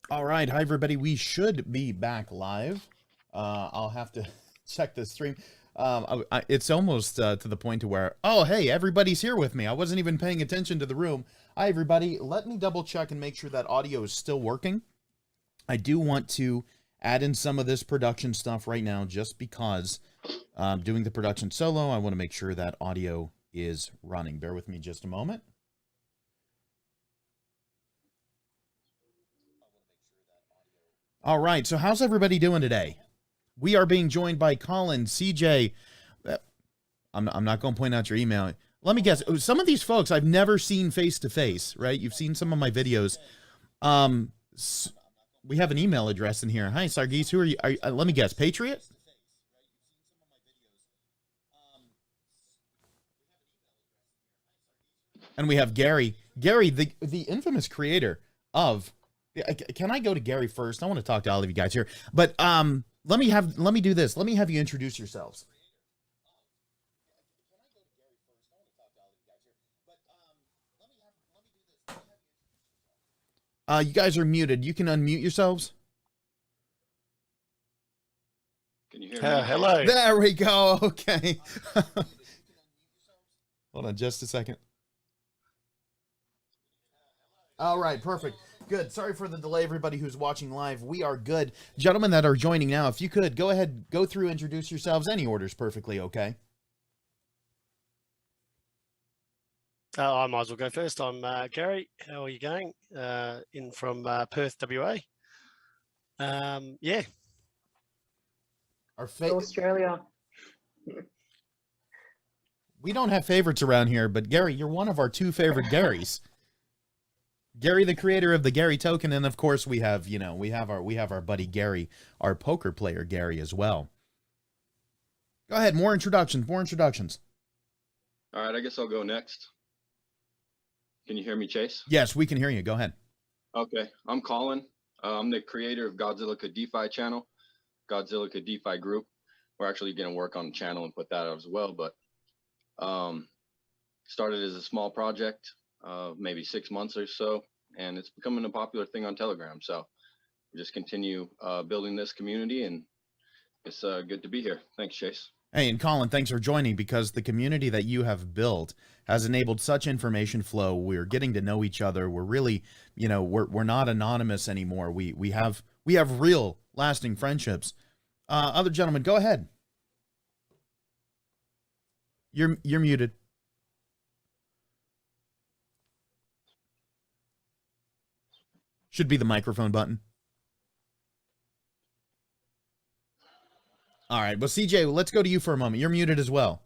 All right, hi everybody. We should be back live. I'll have to check the stream. It's almost to the point to where, oh, hey, everybody's here with me. I wasn't even paying attention to the room. Hi everybody. Let me double check and make sure that audio is still working. I do want to add in some of this production stuff right now, just because I'm doing the production solo. I want to make sure that audio is running. Bear with me just a moment. All right, so how's everybody doing today? We are being joined by Colin, CJ. I'm not going to point out your email. Let me guess. Some of these folks I've never seen face to face, right? You've seen some of my videos. We have an email address in here. Hi, Sargis. Who are you? Let me guess. Patriot? And we have Gary. Gary, the infamous creator of... Can I go to Gary first? I want to talk to all of you guys here. But let me do this. Let me have you introduce yourselves. You guys are muted. You can unmute yourselves. Can you hear me? Hello. There we go. Okay. Hold on just a second. All right, perfect. Good. Sorry for the delay, everybody who's watching live. We are good. Gentlemen that are joining now, if you could, go ahead, go through, introduce yourselves. Any order's perfectly okay. I might as well go first. I'm Gary. How are you going? In from Perth, WA. Yeah. Our Australia. We don't have favorites around here, but Gary, you're one of our 2 favorite Garys. Gary, the creator of the Gary token, and of course we have, you know, we have our buddy Gary, our poker player Gary as well. Go ahead, more introductions. All right, I guess I'll go next. Can you hear me, Chase? Yes, we can hear you. Go ahead. Okay, I'm Colin. I'm the creator of Zilliqa DeFi channel, Zilliqa DeFi group. We're actually going to work on the channel and put that out as well, but started as a small project, maybe 6 months or so, and it's becoming a popular thing on Telegram. So we just continue building this community, and it's good to be here. Thanks, Chase. Hey, and Colin, thanks for joining, because the community that you have built has enabled such information flow. We're getting to know each other. We're really, you know, we're not anonymous anymore. We have real lasting friendships. Other gentlemen, go ahead. You're muted. Should be the microphone button. All right, well, CJ, let's go to you for a moment. You're muted as well.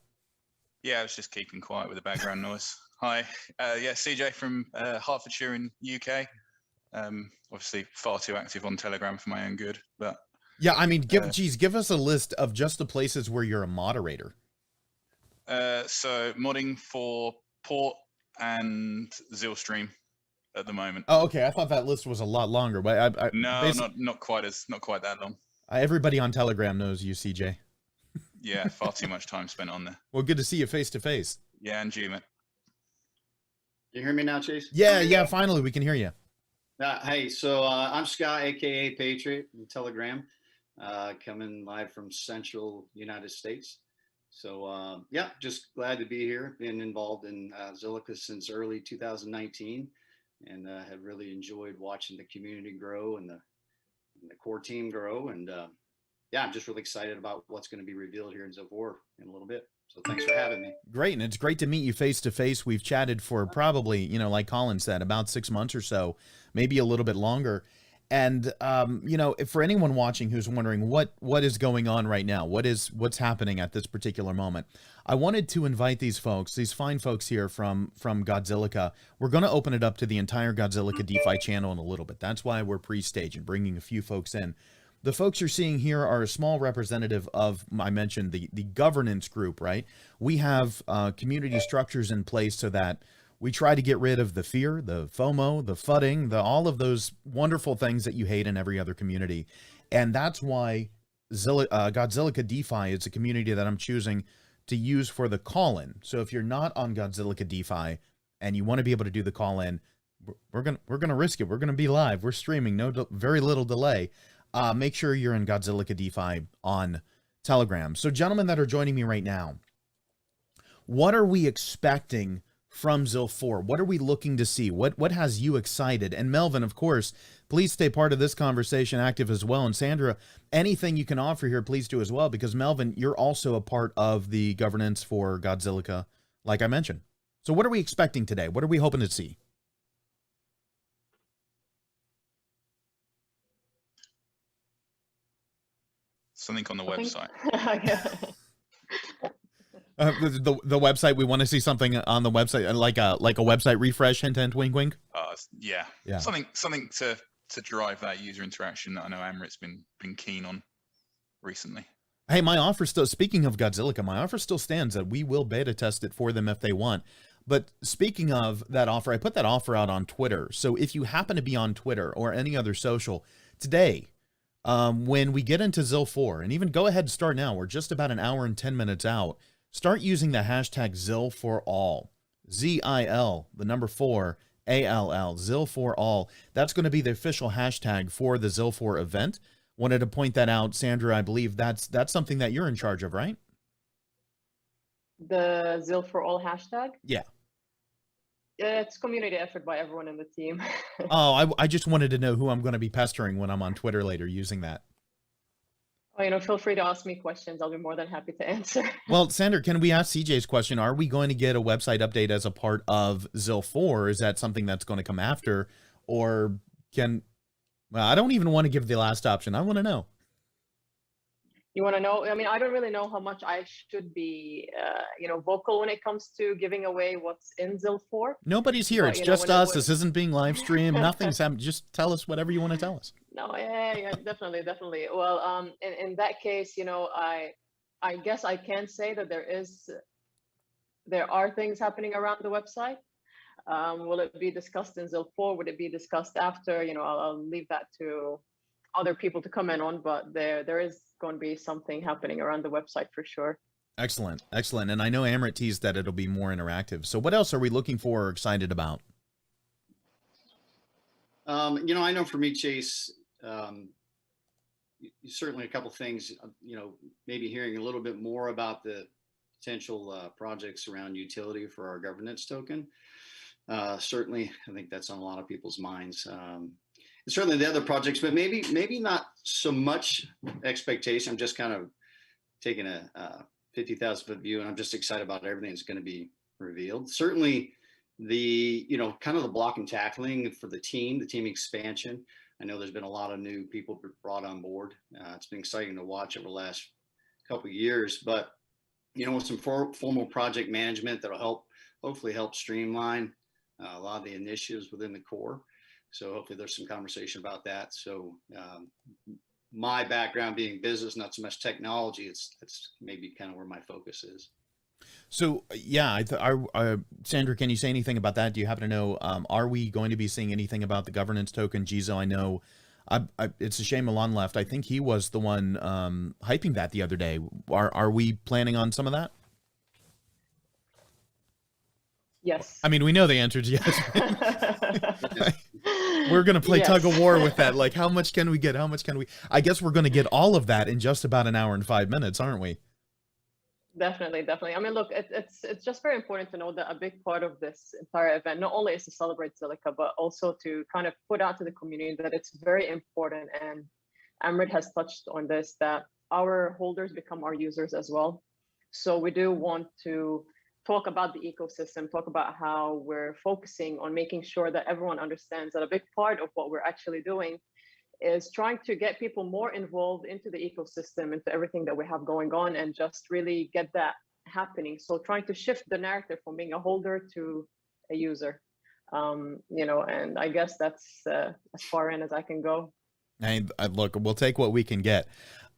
Yeah, I was just keeping quiet with the background noise. Hi, yeah, CJ from Hertfordshire in UK. Obviously far too active on Telegram for my own good, but yeah, I mean, give us a list of just the places where you're a moderator. So modding for Port and ZilStream at the moment. Oh, okay. I thought that list was a lot longer, but no, not quite that long. Everybody on Telegram knows you, CJ. Yeah, far too much time spent on there. Well, good to see you face to face. Yeah, and you, mate. You hear me now, Chase? Yeah, finally we can hear you. Hey, so I'm Scott, aka Patriot, from Telegram, coming live from Central United States. So yeah, just glad to be here. Been involved in Zilliqa since early 2019, and have really enjoyed watching the community grow and the core team grow. And yeah, I'm just really excited about what's going to be revealed here in ZIL4 in a little bit. So thanks for having me. Great, and it's great to meet you face to face. We've chatted for probably, you know, like Colin said, about 6 months or so, maybe a little bit longer. And you know, for anyone watching who's wondering what is going on right now, what's happening at this particular moment, I wanted to invite these folks, these fine folks here from Zilliqa. We're going to open it up to the entire Zilliqa DeFi channel in a little bit. That's why we're pre-stage and bringing a few folks in. The folks you're seeing here are a small representative of, I mentioned, the governance group, right? We have community structures in place so that we try to get rid of the fear, the FOMO, the fudding, all of those wonderful things that you hate in every other community. And that's why Zilliqa DeFi is a community that I'm choosing to use for the call-in. So if you're not on Zilliqa DeFi and you want to be able to do the call-in, we're gonna risk it. We're gonna be live. We're streaming, very little delay. Make sure you're in Zilliqa DeFi on Telegram. So gentlemen that are joining me right now, what are we expecting from ZIL4? What are we looking to see? What has you excited? And Melvin, of course, please stay part of this conversation, active as well. And Sandra, anything you can offer here, please do as well, because Melvin, you're also a part of the governance for Zilliqa, like I mentioned. So what are we expecting today? What are we hoping to see? Something on the website. The website, we want to see something on the website, like a website refresh, hint, hint, wink, wink. Yeah. Something to drive that user interaction that I know Amrit's been keen on recently. Hey, my offer still, speaking of Zilliqa, my offer still stands that we will beta test it for them if they want. But speaking of that offer, I put that offer out on Twitter. So if you happen to be on Twitter or any other social today, when we get into ZIL4, and even go ahead and start now, we're just about an hour and 10 minutes out. Start using the hashtag ZIL4all, ZIL, the number 4, ALL, ZIL4 all. That's going to be the official hashtag for the ZIL4 event. Wanted to point that out, Sandra. I believe that's something that you're in charge of, right? The ZIL for all hashtag. Yeah. It's community effort by everyone in the team. Oh, I just wanted to know who I'm going to be pestering when I'm on Twitter later using that. Oh, feel free to ask me questions. I'll be more than happy to answer. Well, Sandra, can we ask CJ's question? Are we going to get a website update as a part of ZIL4? Is that something that's going to come after? Or well, I don't even want to give the last option. I want to know. You want to know? I mean, I don't really know how much I should be, vocal when it comes to giving away what's in ZIL4. Nobody's here. It's just us. This isn't being live streamed. Nothing's happening. Just tell us whatever you want to tell us. No, yeah, definitely. Well, in that case, I guess I can say that there are things happening around the website. Will it be discussed in ZIL4? Would it be discussed after? I'll leave that to other people to comment on, but there is going to be something happening around the website for sure. Excellent. And I know Amrit teased that it'll be more interactive. So what else are we looking for or excited about? I know for me, Chase, certainly a couple things, maybe hearing a little bit more about the potential projects around utility for our governance token. Certainly, I think that's on a lot of people's minds. And certainly the other projects, but maybe not so much expectation. I'm just kind of taking a 50,000 foot view, and I'm just excited about everything that's going to be revealed. Certainly the, kind of the block and tackling for the team expansion. I know there's been a lot of new people brought on board. It's been exciting to watch over the last couple of years, but, with some formal project management that'll hopefully help streamline a lot of the initiatives within the core. So hopefully there's some conversation about that. So my background being business, not so much technology, that's maybe kind of where my focus is. So yeah, Sandra, can you say anything about that? Do you happen to know, are we going to be seeing anything about the governance token? Jizo, I know it's a shame Milan left. I think he was the one hyping that the other day. Are we planning on some of that? Yes. I mean, we know the answer is yes. We're going to play tug of war with that. Like, how much can we get? How much can we? I guess we're going to get all of that in just about an hour and 5 minutes, aren't we? Definitely. I mean, look, it's just very important to know that a big part of this entire event not only is to celebrate Zilliqa, but also to kind of put out to the community that it's very important, and Amrit has touched on this, that our holders become our users as well. So we do want to talk about the ecosystem, talk about how we're focusing on making sure that everyone understands that a big part of what we're actually doing is trying to get people more involved into the ecosystem, into everything that we have going on, and just really get that happening. So trying to shift the narrative from being a holder to a user, and I guess that's as far in as I can go. Hey, look, we'll take what we can get.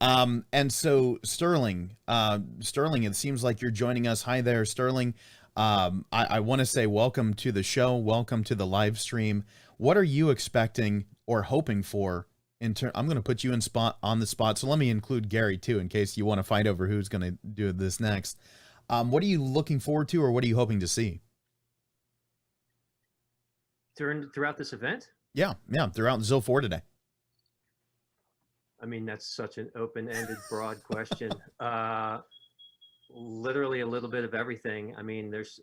And so Sterling, it seems like you're joining us. Hi there, Sterling. I want to say welcome to the show. Welcome to the live stream. What are you expecting or hoping for? I'm going to put you on the spot. So let me include Gary too, in case you want to fight over who's going to do this next. What are you looking forward to, or what are you hoping to see? Throughout this event? Yeah, throughout ZIL4 today. I mean, that's such an open-ended, broad question. Literally a little bit of everything. I mean, there's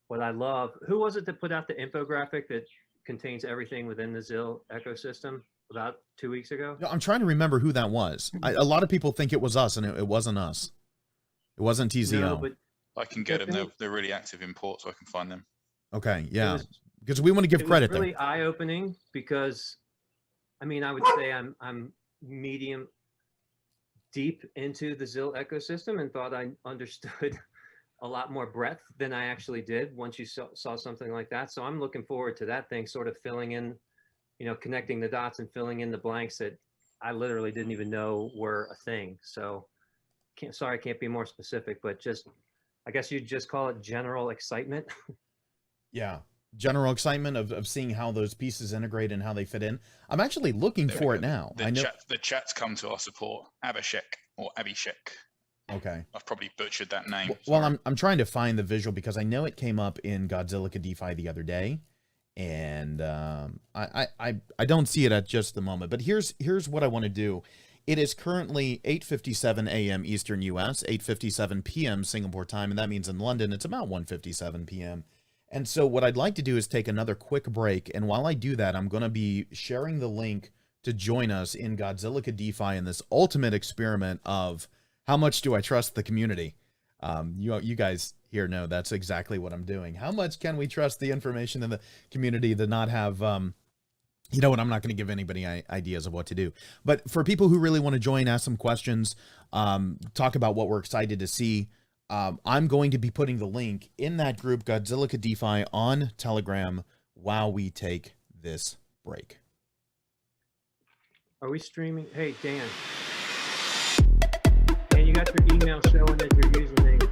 what I love. Who was it that put out the infographic that contains everything within the ZIL ecosystem about 2 weeks ago? No, I'm trying to remember who that was. A lot of people think it was us, and it wasn't us. It wasn't TZO. No, but I can get them. They're really active in port, so I can find them. Okay, yeah. Because we want to give credit there. It was really eye-opening because, I mean, I would say I'm medium deep into the ZIL ecosystem and thought I understood a lot more breadth than I actually did once you saw something like that. So I'm looking forward to that thing sort of filling in, connecting the dots and filling in the blanks that I literally didn't even know were a thing. So sorry, I can't be more specific, but I guess you'd just call it general excitement. Yeah. General excitement of seeing how those pieces integrate and how they fit in. I'm actually looking for it now. The chat's come to our support. Abhishek or Abhishek. Okay. I've probably butchered that name. Well, I'm trying to find the visual because I know it came up in Zilliqa DeFi the other day, and I don't see it at just the moment. But here's what I want to do. It is currently 8:57 a.m. Eastern U.S., 8:57 p.m. Singapore time, and that means in London it's about 1:57 p.m. And so what I'd like to do is take another quick break, and while I do that, I'm going to be sharing the link to join us in Zilliqa DeFi in this ultimate experiment of how much do I trust the community. You guys here know that's exactly what I'm doing. How much can we trust the information in the community to not have, you know what, I'm not going to give anybody ideas of what to do. But for people who really want to join, ask some questions, talk about what we're excited to see, I'm going to be putting the link in that group, Zilliqa DeFi, on Telegram while we take this break. Are we streaming? Hey, Dan. Dan, you got your email showing as your username.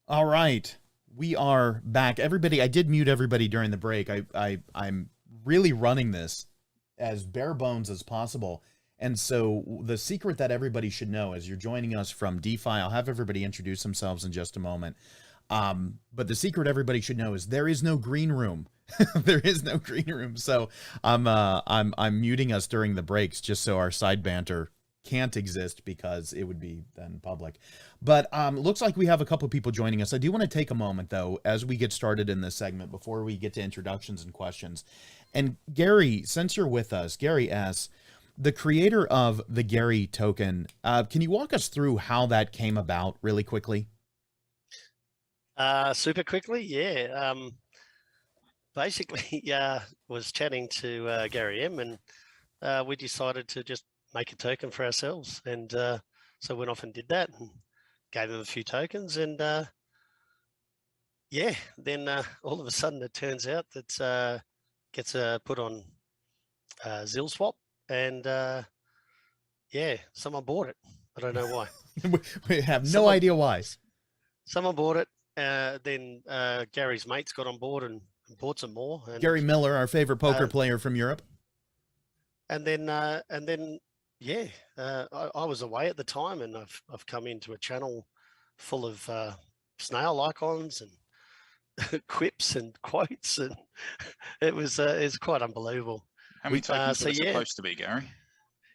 All right, we are back. Everybody, I did mute everybody during the break. I'm really running this as bare bones as possible. And so the secret that everybody should know as you're joining us from DeFi, I'll have everybody introduce themselves in just a moment. But the secret everybody should know is there is no green room. There is no green room. So I'm muting us during the breaks just so our side banter can't exist because it would be then public. But looks like we have a couple of people joining us. I do want to take a moment though as we get started in this segment before we get to introductions and questions. And Gary, since you're with us, Gary S., the creator of the Gary token, can you walk us through how that came about really quickly? Super quickly, yeah. Basically, was chatting to Gary M, and we decided to just make a token for ourselves, and so went off and did that, and gave him a few tokens, and yeah, then all of a sudden it turns out that gets put on ZIL swap, and yeah, someone bought it. I don't know why. We have no idea why. Someone bought it. Then Gary's mates got on board and bought some more. And, Gary Miller, our favorite poker player from Europe. And then yeah, I was away at the time, and I've come into a channel full of snail icons and quips and quotes, and it's quite unbelievable. How many tokens were there supposed to be, Gary?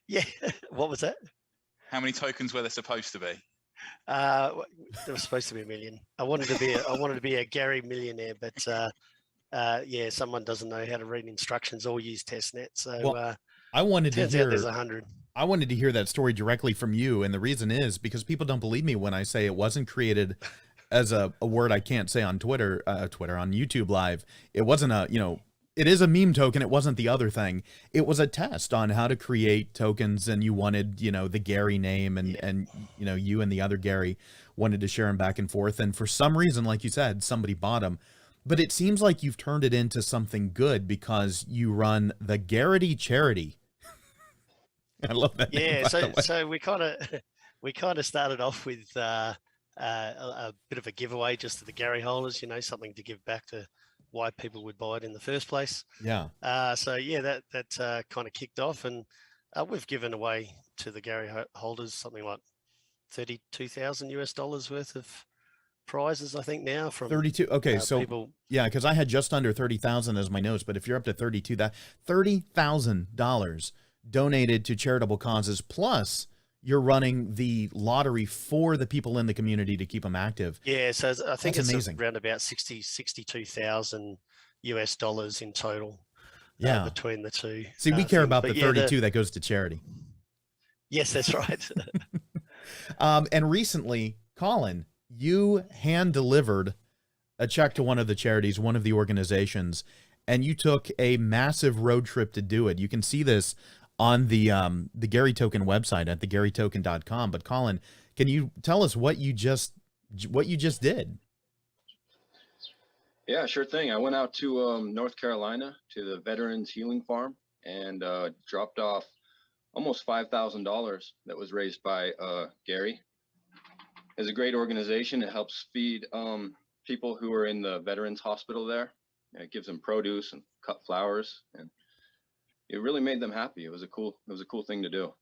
Yeah, what was that? How many tokens were there supposed to be? There was supposed to be 1 million. I wanted to be a Gary millionaire, but yeah, someone doesn't know how to read instructions or use testnet. So well, I wanted to hear there's 100. I wanted to hear that story directly from you, and the reason is because people don't believe me when I say it wasn't created as a word I can't say on Twitter on YouTube Live. It wasn't it is a meme token. It wasn't the other thing. It was a test on how to create tokens, and you wanted, the Gary name, and you and the other Gary wanted to share them back and forth. And for some reason, like you said, somebody bought them. But it seems like you've turned it into something good because you run the Garrity Charity. I love that. Yeah, name, so we kind of started off with a bit of a giveaway just to the Gary holders, something to give back to why people would buy it in the first place. Yeah. So yeah, that kind of kicked off, and we've given away to the Gary holders something like $32,000 worth of prizes, I think, now from 32. Okay, so people. Yeah, because I had just under 30,000 as my notes, but if you're up to 32, that $30,000 donated to charitable causes, plus you're running the lottery for the people in the community to keep them active. Yeah, so I think That's it's amazing. around about $62,000 in total. Yeah, between the two. See, we care things. about But the yeah, 32 that goes to charity. Yes, that's right. And recently, Colin, you hand delivered a check to one of the charities, one of the organizations, and you took a massive road trip to do it. You can see this on the Gary Token website at thegarytoken.com. But Colin, can you tell us what you just did? Yeah, sure thing. I went out to North Carolina to the Veterans Healing Farm and dropped off almost $5,000 that was raised by Gary. It's a great organization. It helps feed people who are in the Veterans Hospital there. It gives them produce and cut flowers, and it really made them happy. It was a cool thing to do.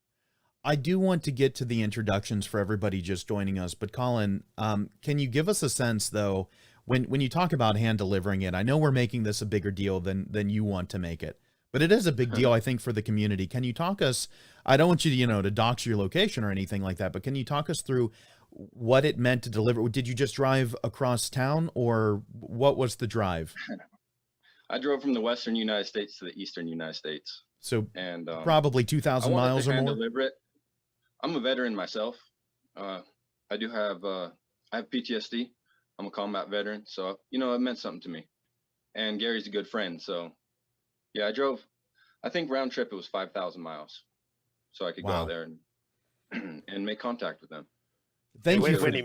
I do want to get to the introductions for everybody just joining us, but Colin, can you give us a sense though, when you talk about hand delivering it? I know we're making this a bigger deal than you want to make it, but it is a big deal, I think, for the community. Can you talk us? I don't want you to dox your location or anything like that, but can you talk us through what it meant to deliver? Did you just drive across town, or what was the drive? I drove from the Western United States to the Eastern United States. So and probably 2,000 miles or more. Deliver it. I'm a veteran myself. I have PTSD. I'm a combat veteran, so it meant something to me. And Gary's a good friend, so yeah, I drove. I think round trip it was 5,000 miles, so I could go out there and make contact with them. Thank you. When he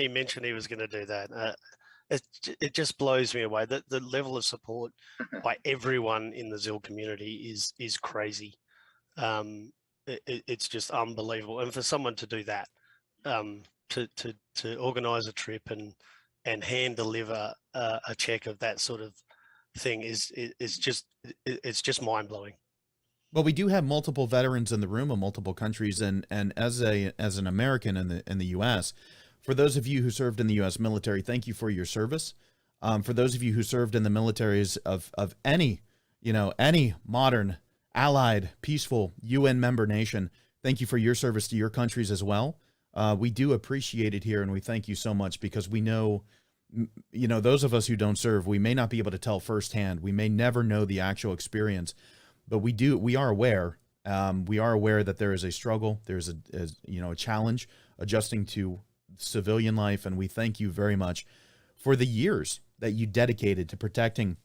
mentioned he was going to do that, it just blows me away. The level of support by everyone in the ZIL community is crazy. It's just unbelievable. And for someone to do that, to organize a trip and hand deliver a check of that sort of thing is just mind blowing. Well, we do have multiple veterans in the room of multiple countries, and as an American in the U.S., for those of you who served in the U.S. military, thank you for your service. For those of you who served in the militaries of any modern, allied, peaceful UN member nation, thank you for your service to your countries as well. We do appreciate it here, and we thank you so much, because we know, those of us who don't serve, we may not be able to tell firsthand. We may never know the actual experience, but we are aware. We are aware that there is a struggle. There's a challenge adjusting to civilian life, and we thank you very much for the years that you dedicated to protecting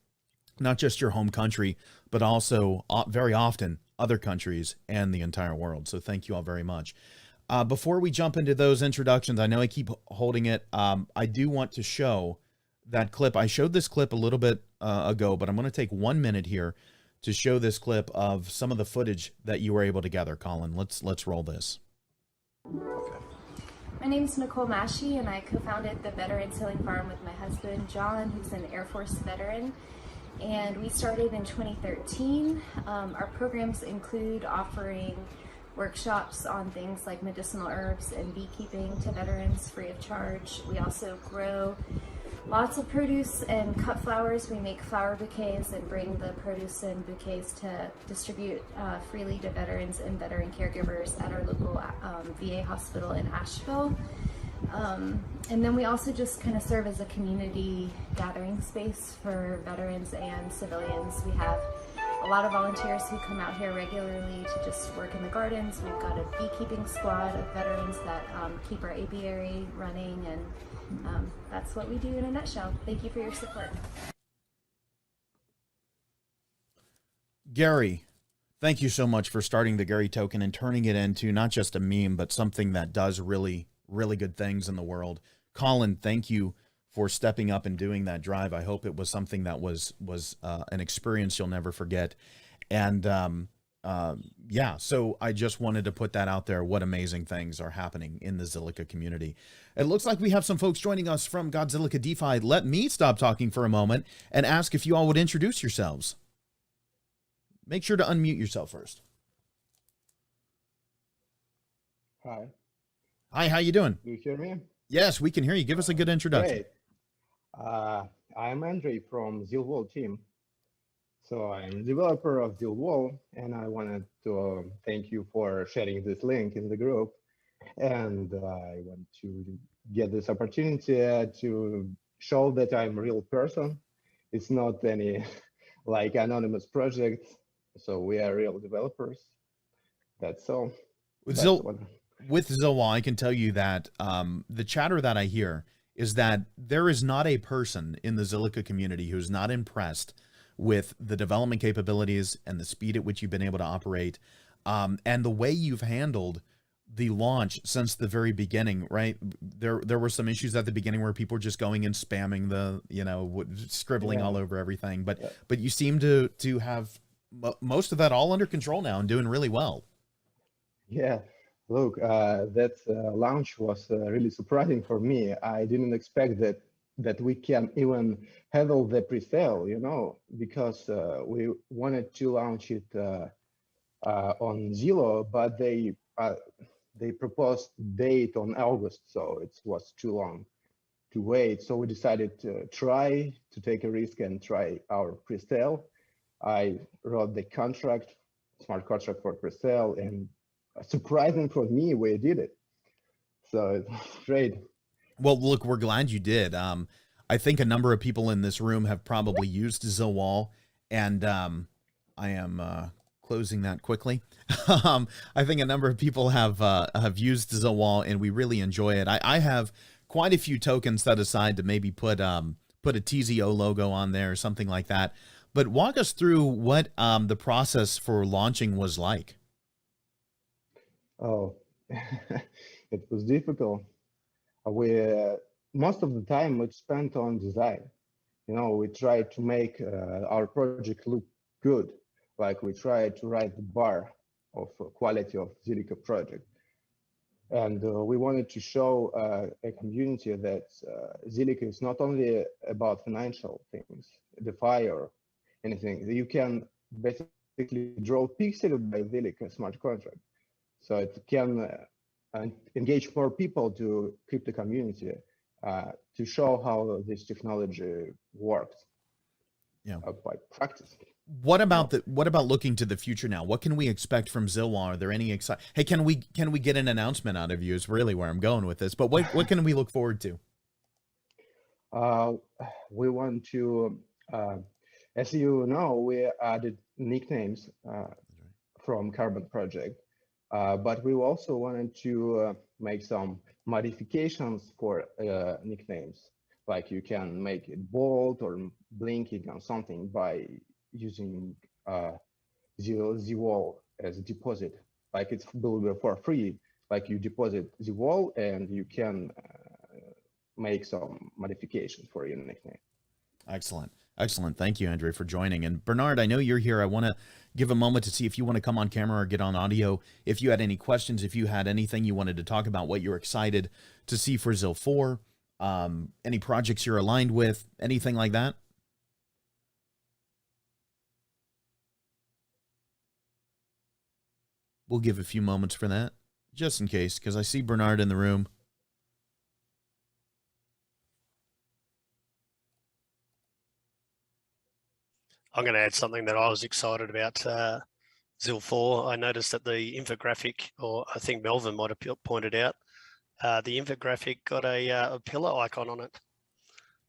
not just your home country, but also very often other countries and the entire world. So thank you all very much. Before we jump into those introductions, I know I keep holding it. I do want to show that clip. I showed this clip a little bit ago, but I'm going to take 1 minute here to show this clip of some of the footage that you were able to gather. Colin, let's roll this. Okay. My name is Nicole Mashi, and I co-founded the Veterans Healing Farm with my husband, John, who's an Air Force veteran. And we started in 2013. Our programs include offering workshops on things like medicinal herbs and beekeeping to veterans free of charge. We also grow lots of produce and cut flowers. We make flower bouquets and bring the produce and bouquets to distribute freely to veterans and veteran caregivers at our local VA hospital in Asheville. And then we also just kind of serve as a community gathering space for veterans and civilians. We have a lot of volunteers who come out here regularly to just work in the gardens. We've got a beekeeping squad of veterans that keep our apiary running, and that's what we do in a nutshell. Thank you for your support. Gary, thank you so much for starting the Gary token and turning it into not just a meme, but something that does really, really good things in the world. Colin, thank you for stepping up and doing that drive. I hope it was something that was an experience you'll never forget. And yeah, so I just wanted to put that out there. What amazing things are happening in the Zilliqa community. It looks like we have some folks joining us from Zilliqa DeFi. Let me stop talking for a moment and ask if you all would introduce yourselves. Make sure to unmute yourself first. Hi. Hi, how you doing? Do you hear me? Yes, we can hear you. Give us a good introduction. Great. I'm Andre from Zilwall team. So I'm developer of Zilwall, and I wanted to thank you for sharing this link in the group. And I want to get this opportunity to show that I'm a real person. It's not any like anonymous project. So we are real developers. That's all. With Zilwall, I can tell you that the chatter that I hear is that there is not a person in the Zilliqa community who's not impressed with the development capabilities and the speed at which you've been able to operate, and the way you've handled the launch since the very beginning, right? There were some issues at the beginning where people were just going and spamming the, scribbling all over everything, but you seem to have most of that all under control now and doing really well. Yeah, look, that launch was really surprising for me. I didn't expect that we can even handle the pre-sale, because we wanted to launch it on Zillow, but they proposed date on August, so it was too long to wait. So we decided to try to take a risk and try our pre-sale. I wrote the smart contract for pre-sale, and surprising for me, we did it. So it's great. Well, look, we're glad you did. I think a number of people in this room have probably used Zilwall, and I am closing that quickly. I think a number of people have used Zilwall, and we really enjoy it. I have quite a few tokens set aside to maybe put a TZO logo on there or something like that. But walk us through what the process for launching was like. Oh, it was difficult. Most of the time we spent on design. We tried to make our project look good. Like we tried to raise the bar of quality of Zilliqa project. And we wanted to show a community that Zilliqa is not only about financial things, DeFi or anything. You can basically draw pixel by Zilliqa smart contract. So it can engage more people to keep the community, to show how this technology works. Yeah. By practice. What about looking to the future now? What can we expect from Zilwall? Are there any Hey, can we get an announcement out of you? Is really where I'm going with this. But what can we look forward to? We want to, as you know, we added nicknames from Carbon project, but we also wanted to make some modifications for nicknames. Like you can make it bold or blinking or something by using Zilwall as a deposit. Like it's built for free. Like you deposit Zilwall and you can make some modifications for your nickname. Excellent. Excellent. Thank you, Andre, for joining. And Bernard, I know you're here. I want to give a moment to see if you want to come on camera or get on audio. If you had any questions, if you had anything you wanted to talk about, what you're excited to see for ZIL4, any projects you're aligned with, anything like that? We'll give a few moments for that, just in case, because I see Bernard in the room. I'm going to add something that I was excited about. ZIL4, I noticed that the infographic, or I think Melvin might have pointed out, the infographic got a pillar icon on it.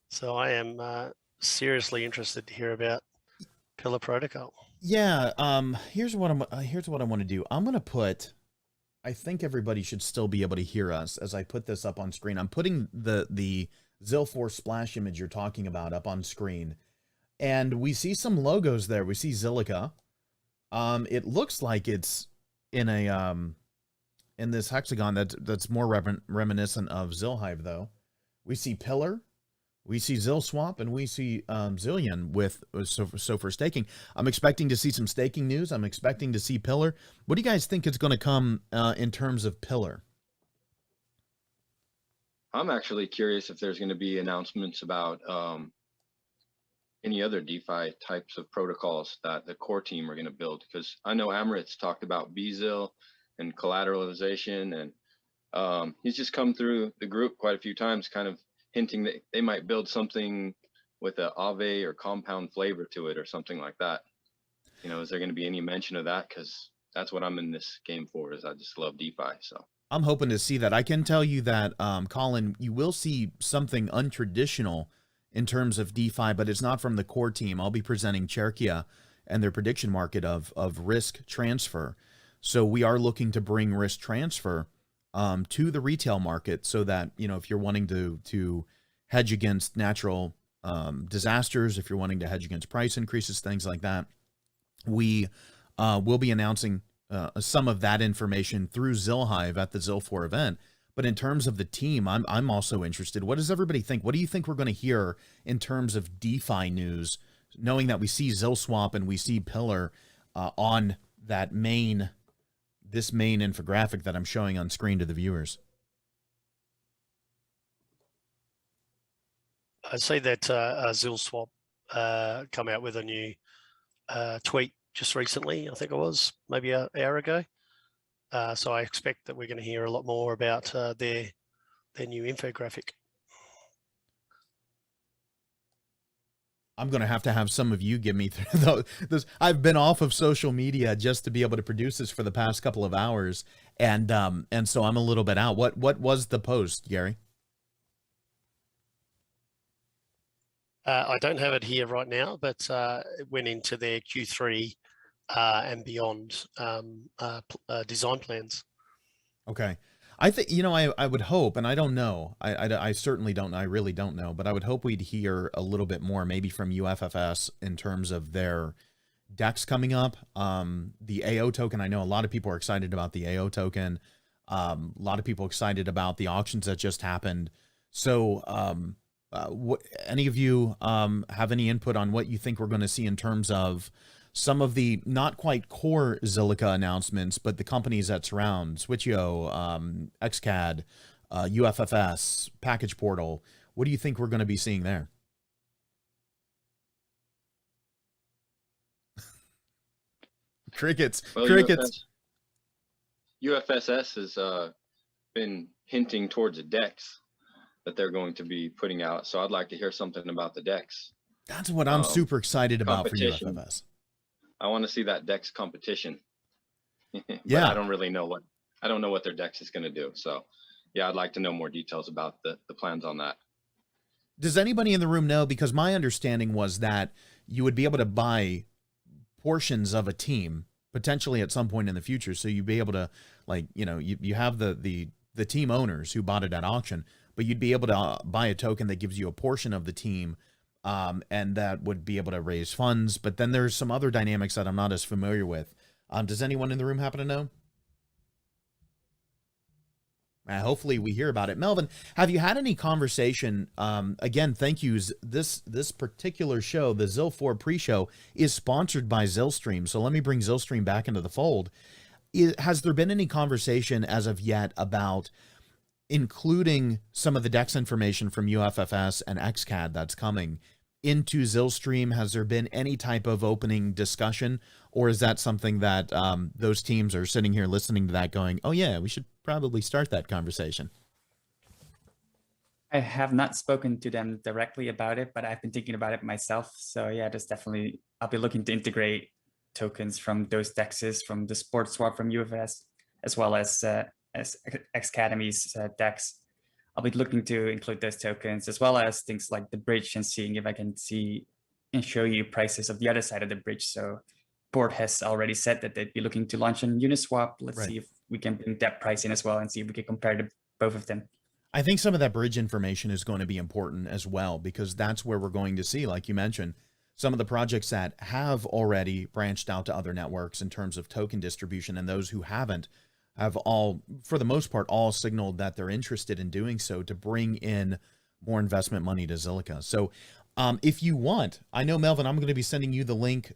So I am seriously interested to hear about Pillar Protocol. Yeah, here's what I want to do. I'm going to put, I think everybody should still be able to hear us as I put this up on screen. I'm putting the ZIL4 splash image you're talking about up on screen. And we see some logos there. We see Zilliqa. It looks like it's in a in this hexagon that's more reminiscent of ZilHive, though. We see Pillar, we see ZilSwap, and we see Zillion with so for staking. I'm expecting to see some staking news. I'm expecting to see Pillar. What do you guys think is going to come in terms of Pillar? I'm actually curious if there's going to be announcements about any other DeFi types of protocols that the core team are going to build, because I know Amarit's talked about BZIL and collateralization, and he's just come through the group quite a few times kind of hinting that they might build something with a Aave or compound flavor to it or something like that. You know, is there going to be any mention of that? Because that's what I'm in this game for, is I just love DeFi. So I'm hoping to see that. I can tell you that, Colin, you will see something untraditional in terms of DeFi, but it's not from the core team. I'll be presenting Cherkia and their prediction market of risk transfer. So we are looking to bring risk transfer to the retail market, so that, you know, if you're wanting to hedge against natural disasters, if you're wanting to hedge against price increases, things like that, we will be announcing some of that information through ZilHive at the ZIL4 event. But in terms of the team, I'm also interested. What does everybody think? What do you think we're going to hear in terms of DeFi news, knowing that we see ZilSwap and we see Pillar on that this main infographic that I'm showing on screen to the viewers? I see that ZilSwap come out with a new tweet just recently. I think it was maybe an hour ago. So I expect that we're going to hear a lot more about their new infographic. I'm going to have some of you give me those. I've been off of social media just to be able to produce this for the past couple of hours. And so I'm a little bit out. What was the post, Gary? I don't have it here right now, but it went into their Q3 and beyond design plans. Okay. I think, you know, I would hope, and I don't know, I certainly don't, I really don't know, but I would hope we'd hear a little bit more maybe from UFFS in terms of their decks coming up. The AO token, I know a lot of people are excited about the AO token. A lot of people excited about the auctions that just happened. So any of you have any input on what you think we're going to see in terms of some of the not quite core Zilliqa announcements, but the companies that surround Switch.io, XCAD, UFFS, Package Portal? What do you think we're going to be seeing there? Crickets. Well, Crickets. UFSS has been hinting towards the decks that they're going to be putting out. So I'd like to hear something about the decks. That's what I'm super excited about for UFFS. I want to see that DEX competition. Yeah. I don't really know what their DEX is going to do. So yeah, I'd like to know more details about the plans on that. Does anybody in the room know? Because my understanding was that you would be able to buy portions of a team potentially at some point in the future. So you'd be able to, like, you know, you have the team owners who bought it at auction, but you'd be able to buy a token that gives you a portion of the team. And that would be able to raise funds. But then there's some other dynamics that I'm not as familiar with. Does anyone in the room happen to know? Hopefully we hear about it. Melvin, have you had any conversation? Again, thank yous. This particular show, the ZIL4 pre-show, is sponsored by ZilStream. So let me bring ZilStream back into the fold. Has there been any conversation as of yet about including some of the DEX information from UFFS and XCAD that's coming into ZilStream? Has there been any type of opening discussion, or is that something that those teams are sitting here listening to that going, oh yeah, we should probably start that conversation? I have not spoken to them directly about it, but I've been thinking about it myself. So yeah, there's definitely, I'll be looking to integrate tokens from those DEXs, from the Sports Swap from UFS, as well as Academy's DEX. I'll be looking to include those tokens, as well as things like the bridge, and seeing if I can see and show you prices of the other side of the bridge. So Board has already said that they'd be looking to launch on Uniswap. Let's see if we can bring that price in as well and see if we can compare both of them. I think some of that bridge information is going to be important as well, because that's where we're going to see, like you mentioned, some of the projects that have already branched out to other networks in terms of token distribution, and those who haven't have all, for the most part, all signaled that they're interested in doing so to bring in more investment money to Zilliqa. So if you want, I know, Melvin, I'm going to be sending you the link.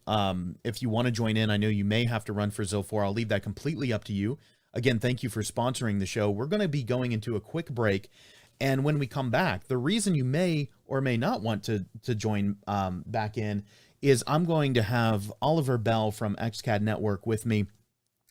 If you want to join in, I know you may have to run for ZIL4. I'll leave that completely up to you. Again, thank you for sponsoring the show. We're going to be going into a quick break. And when we come back, the reason you may or may not want to join back in is I'm going to have Oliver Bell from XCAD Network with me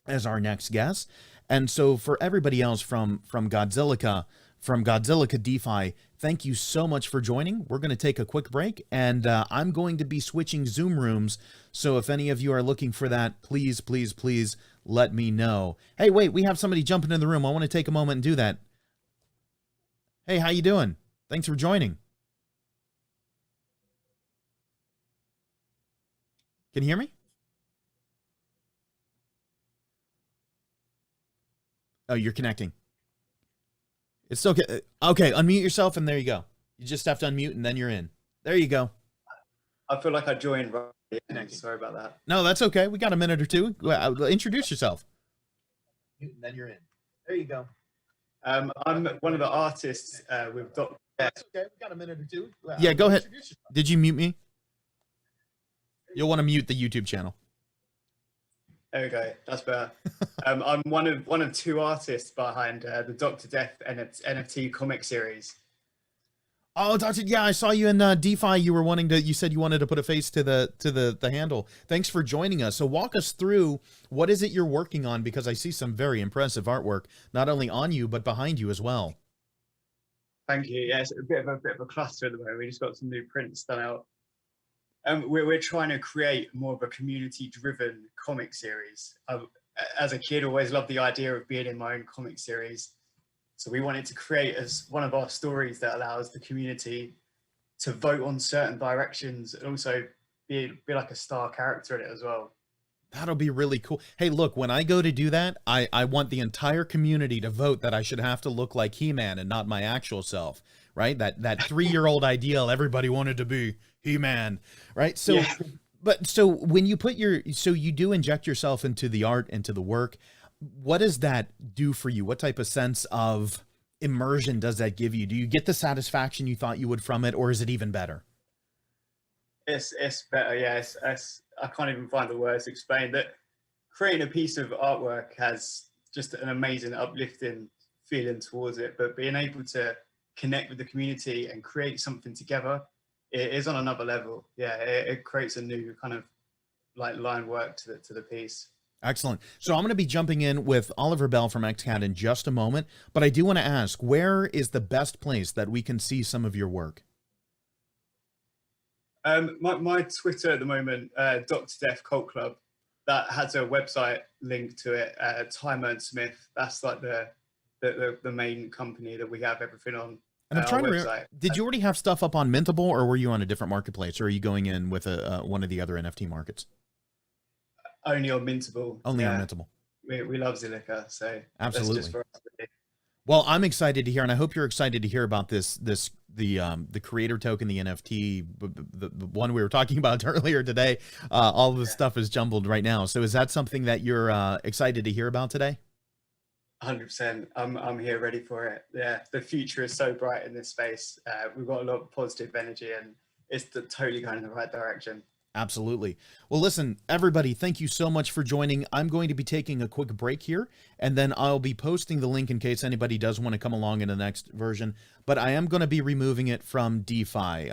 as our next guest. And so for everybody else from Zilliqa, from Zilliqa DeFi, thank you so much for joining. We're going to take a quick break, and I'm going to be switching Zoom rooms. So if any of you are looking for that, please, please, please let me know. Hey, wait, we have somebody jumping in the room. I want to take a moment and do that. Hey, how you doing? Thanks for joining. Can you hear me? Oh, you're connecting. It's okay. Okay, unmute yourself, and there you go. You just have to unmute, and then you're in. There you go. I feel like I joined right. Sorry about that. No, that's okay. We got a minute or two. Introduce yourself. And then you're in. There you go. I'm one of the artists with Dr. That's okay. We got a minute or two. Yeah, go ahead. Did you mute me? You'll want to mute the YouTube channel. There we go. That's better. I'm one of two artists behind the Dr. Death NFT comic series. Oh, Dr. Yeah, I saw you in DeFi. You said you wanted to put a face to the handle. Thanks for joining us. So walk us through, what is it you're working on? Because I see some very impressive artwork, not only on you, but behind you as well. Thank you. Yeah, it's a bit of a cluster at the moment. We just got some new prints done out. We're trying to create more of a community-driven comic series. As a kid, always loved the idea of being in my own comic series. So we wanted to create as one of our stories that allows the community to vote on certain directions and also be like a star character in it as well. That'll be really cool. Hey, look, when I go to do that, I want the entire community to vote that I should have to look like He-Man and not my actual self, right? That 3-year-old ideal everybody wanted to be He-Man, right? So, yeah. But so when you put you do inject yourself into the art, into the work, what does that do for you? What type of sense of immersion does that give you? Do you get the satisfaction you thought you would from it, or is it even better? It's better, yeah. I can't even find the words to explain that. Creating a piece of artwork has just an amazing uplifting feeling towards it, but being able to connect with the community and create something together, it is on another level. Yeah, it creates a new kind of like line work to the piece. Excellent. So I'm going to be jumping in with Oliver Bell from XCAD in just a moment, but I do want to ask, where is the best place that we can see some of your work? My Twitter at the moment, Dr. Death Cult Club, that has a website link to it. Timer and Smith, that's like the main company that we have everything on. And I'm trying to remember, did you already have stuff up on Mintable, or were you on a different marketplace, or are you going in with one of the other NFT markets? Only on Mintable. Only on Mintable. We love Zilliqa, so absolutely. That's just for us, really. Well, I'm excited to hear, and I hope you're excited to hear about the creator token, the NFT, the one we were talking about earlier today. All of the stuff is jumbled right now. So is that something that you're excited to hear about today? 100%. I'm here ready for it. Yeah, the future is so bright in this space. We've got a lot of positive energy, and it's totally going in the right direction. Absolutely. Well, listen, everybody, thank you so much for joining. I'm going to be taking a quick break here, and then I'll be posting the link in case anybody does want to come along in the next version, but I am going to be removing it from DeFi.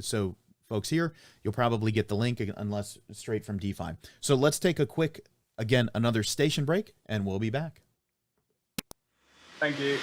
So folks here, you'll probably get the link unless straight from DeFi. So let's take a quick, again, another station break, and we'll be back. Thank you.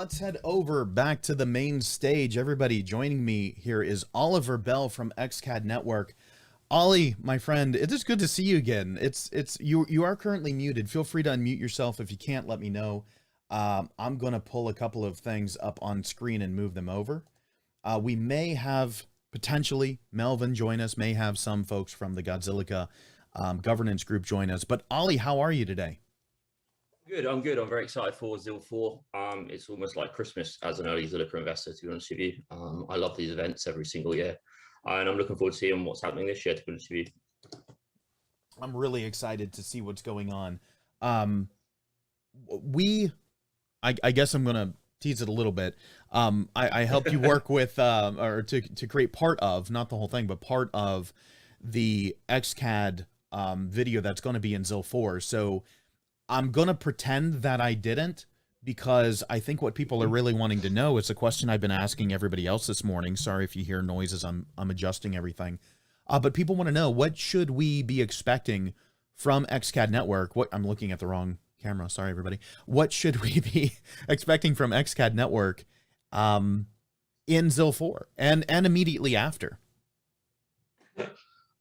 let's head over back to the main stage. Everybody, joining me here is Oliver Bell from XCAD Network. Ollie, my friend, it is good to see you again. You are currently muted. Feel free to unmute yourself. If you can't, let me know. I'm going to pull a couple of things up on screen and move them over. We may have potentially Melvin join us, may have some folks from the Zilliqa governance group join us. But Ollie, how are you today? Good, I'm good. I'm very excited for ZIL4. It's almost like Christmas as an early Zilliqa investor, to be honest with you. I love these events every single year, and I'm looking forward to seeing what's happening this year, to be honest with you. I'm really excited to see what's going on. I guess I'm going to tease it a little bit. I helped you work with, or to create part of, not the whole thing, but part of the XCAD video that's going to be in ZIL4. So I'm going to pretend that I didn't, because I think what people are really wanting to know is a question I've been asking everybody else this morning. Sorry if you hear noises, I'm adjusting everything. But people want to know, what should we be expecting from XCAD Network? I'm looking at the wrong camera. Sorry, everybody. What should we be expecting from XCAD Network in ZIL4 and immediately after?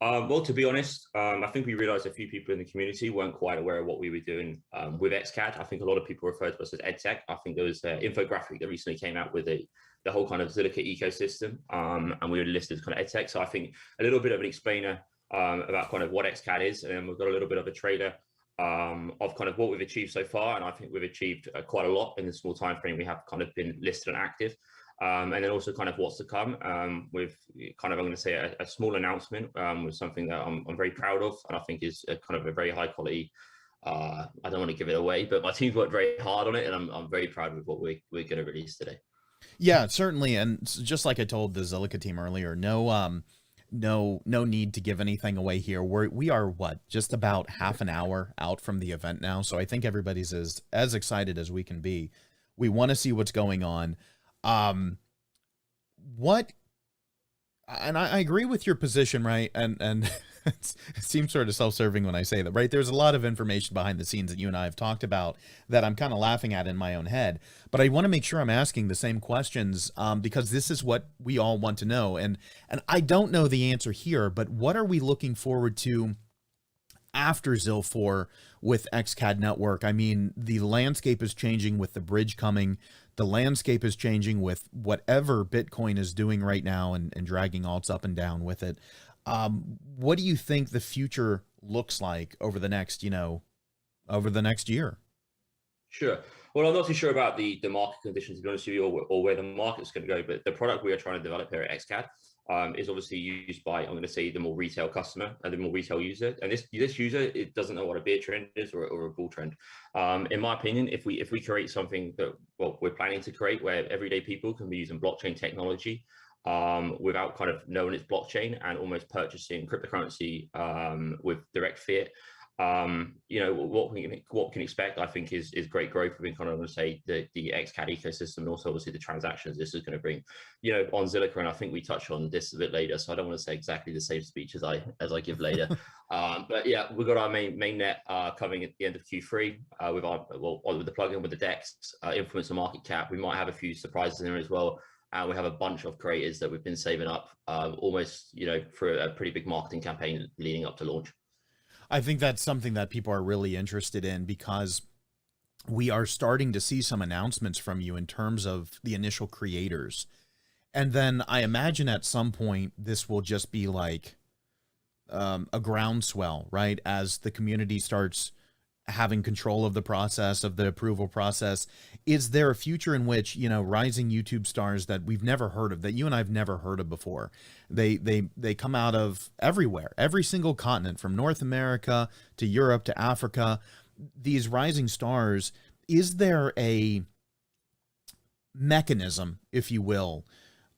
Well, to be honest, I think we realized a few people in the community weren't quite aware of what we were doing with XCAD. I think a lot of people refer to us as EdTech. I think there was an infographic that recently came out with the whole kind of Zilliqa ecosystem, and we were listed as kind of EdTech. So I think a little bit of an explainer about kind of what XCAD is, and then we've got a little bit of a trailer of kind of what we've achieved so far. And I think we've achieved quite a lot in the small time frame we have kind of been listed and active. And then also kind of what's to come with kind of, I'm going to say a small announcement with something that I'm very proud of, and I think is kind of a very high quality. I don't want to give it away, but my team's worked very hard on it, and I'm very proud of what we're going to release today. Yeah, certainly. And just like I told the Zilliqa team earlier, no need to give anything away here. We are what, just about half an hour out from the event now. So I think everybody's as excited as we can be. We want to see what's going on. And I agree with your position, right? And it seems sort of self-serving when I say that, right? There's a lot of information behind the scenes that you and I have talked about that I'm kind of laughing at in my own head, but I want to make sure I'm asking the same questions because this is what we all want to know. And I don't know the answer here, but what are we looking forward to after ZIL4 with XCAD Network? I mean, the landscape is changing with the bridge coming. The landscape is changing with whatever Bitcoin is doing right now and dragging alts up and down with it. What do you think the future looks like over the next, over the next year? Sure. Well, I'm not too sure about the market conditions, to be honest with you, or where the market's going to go, but the product we are trying to develop here at XCAD is obviously used by, I'm going to say, the more retail customer and the more retail user. And this user, it doesn't know what a bear trend is or a bull trend. In my opinion, if we create something that we're planning to create, where everyday people can be using blockchain technology without kind of knowing it's blockchain and almost purchasing cryptocurrency with direct fiat, what we can expect, I think, is great growth within kind of, I'm going to say, the XCAD ecosystem, and also obviously the transactions this is going to bring, on Zilliqa. And I think we touch on this a bit later, so I don't want to say exactly the same speech as I give later. But yeah, we've got our main net coming at the end of Q3 with with the plugin with the DEX, influencer market cap. We might have a few surprises in there as well. And we have a bunch of creators that we've been saving up almost, for a pretty big marketing campaign leading up to launch. I think that's something that people are really interested in, because we are starting to see some announcements from you in terms of the initial creators. And then I imagine at some point this will just be like a groundswell, right? As the community starts having control of the process, of the approval process. Is there a future in which, rising YouTube stars that we've never heard of, that you and I've never heard of before, they come out of everywhere, every single continent, from North America to Europe to Africa, these rising stars, is there a mechanism, if you will?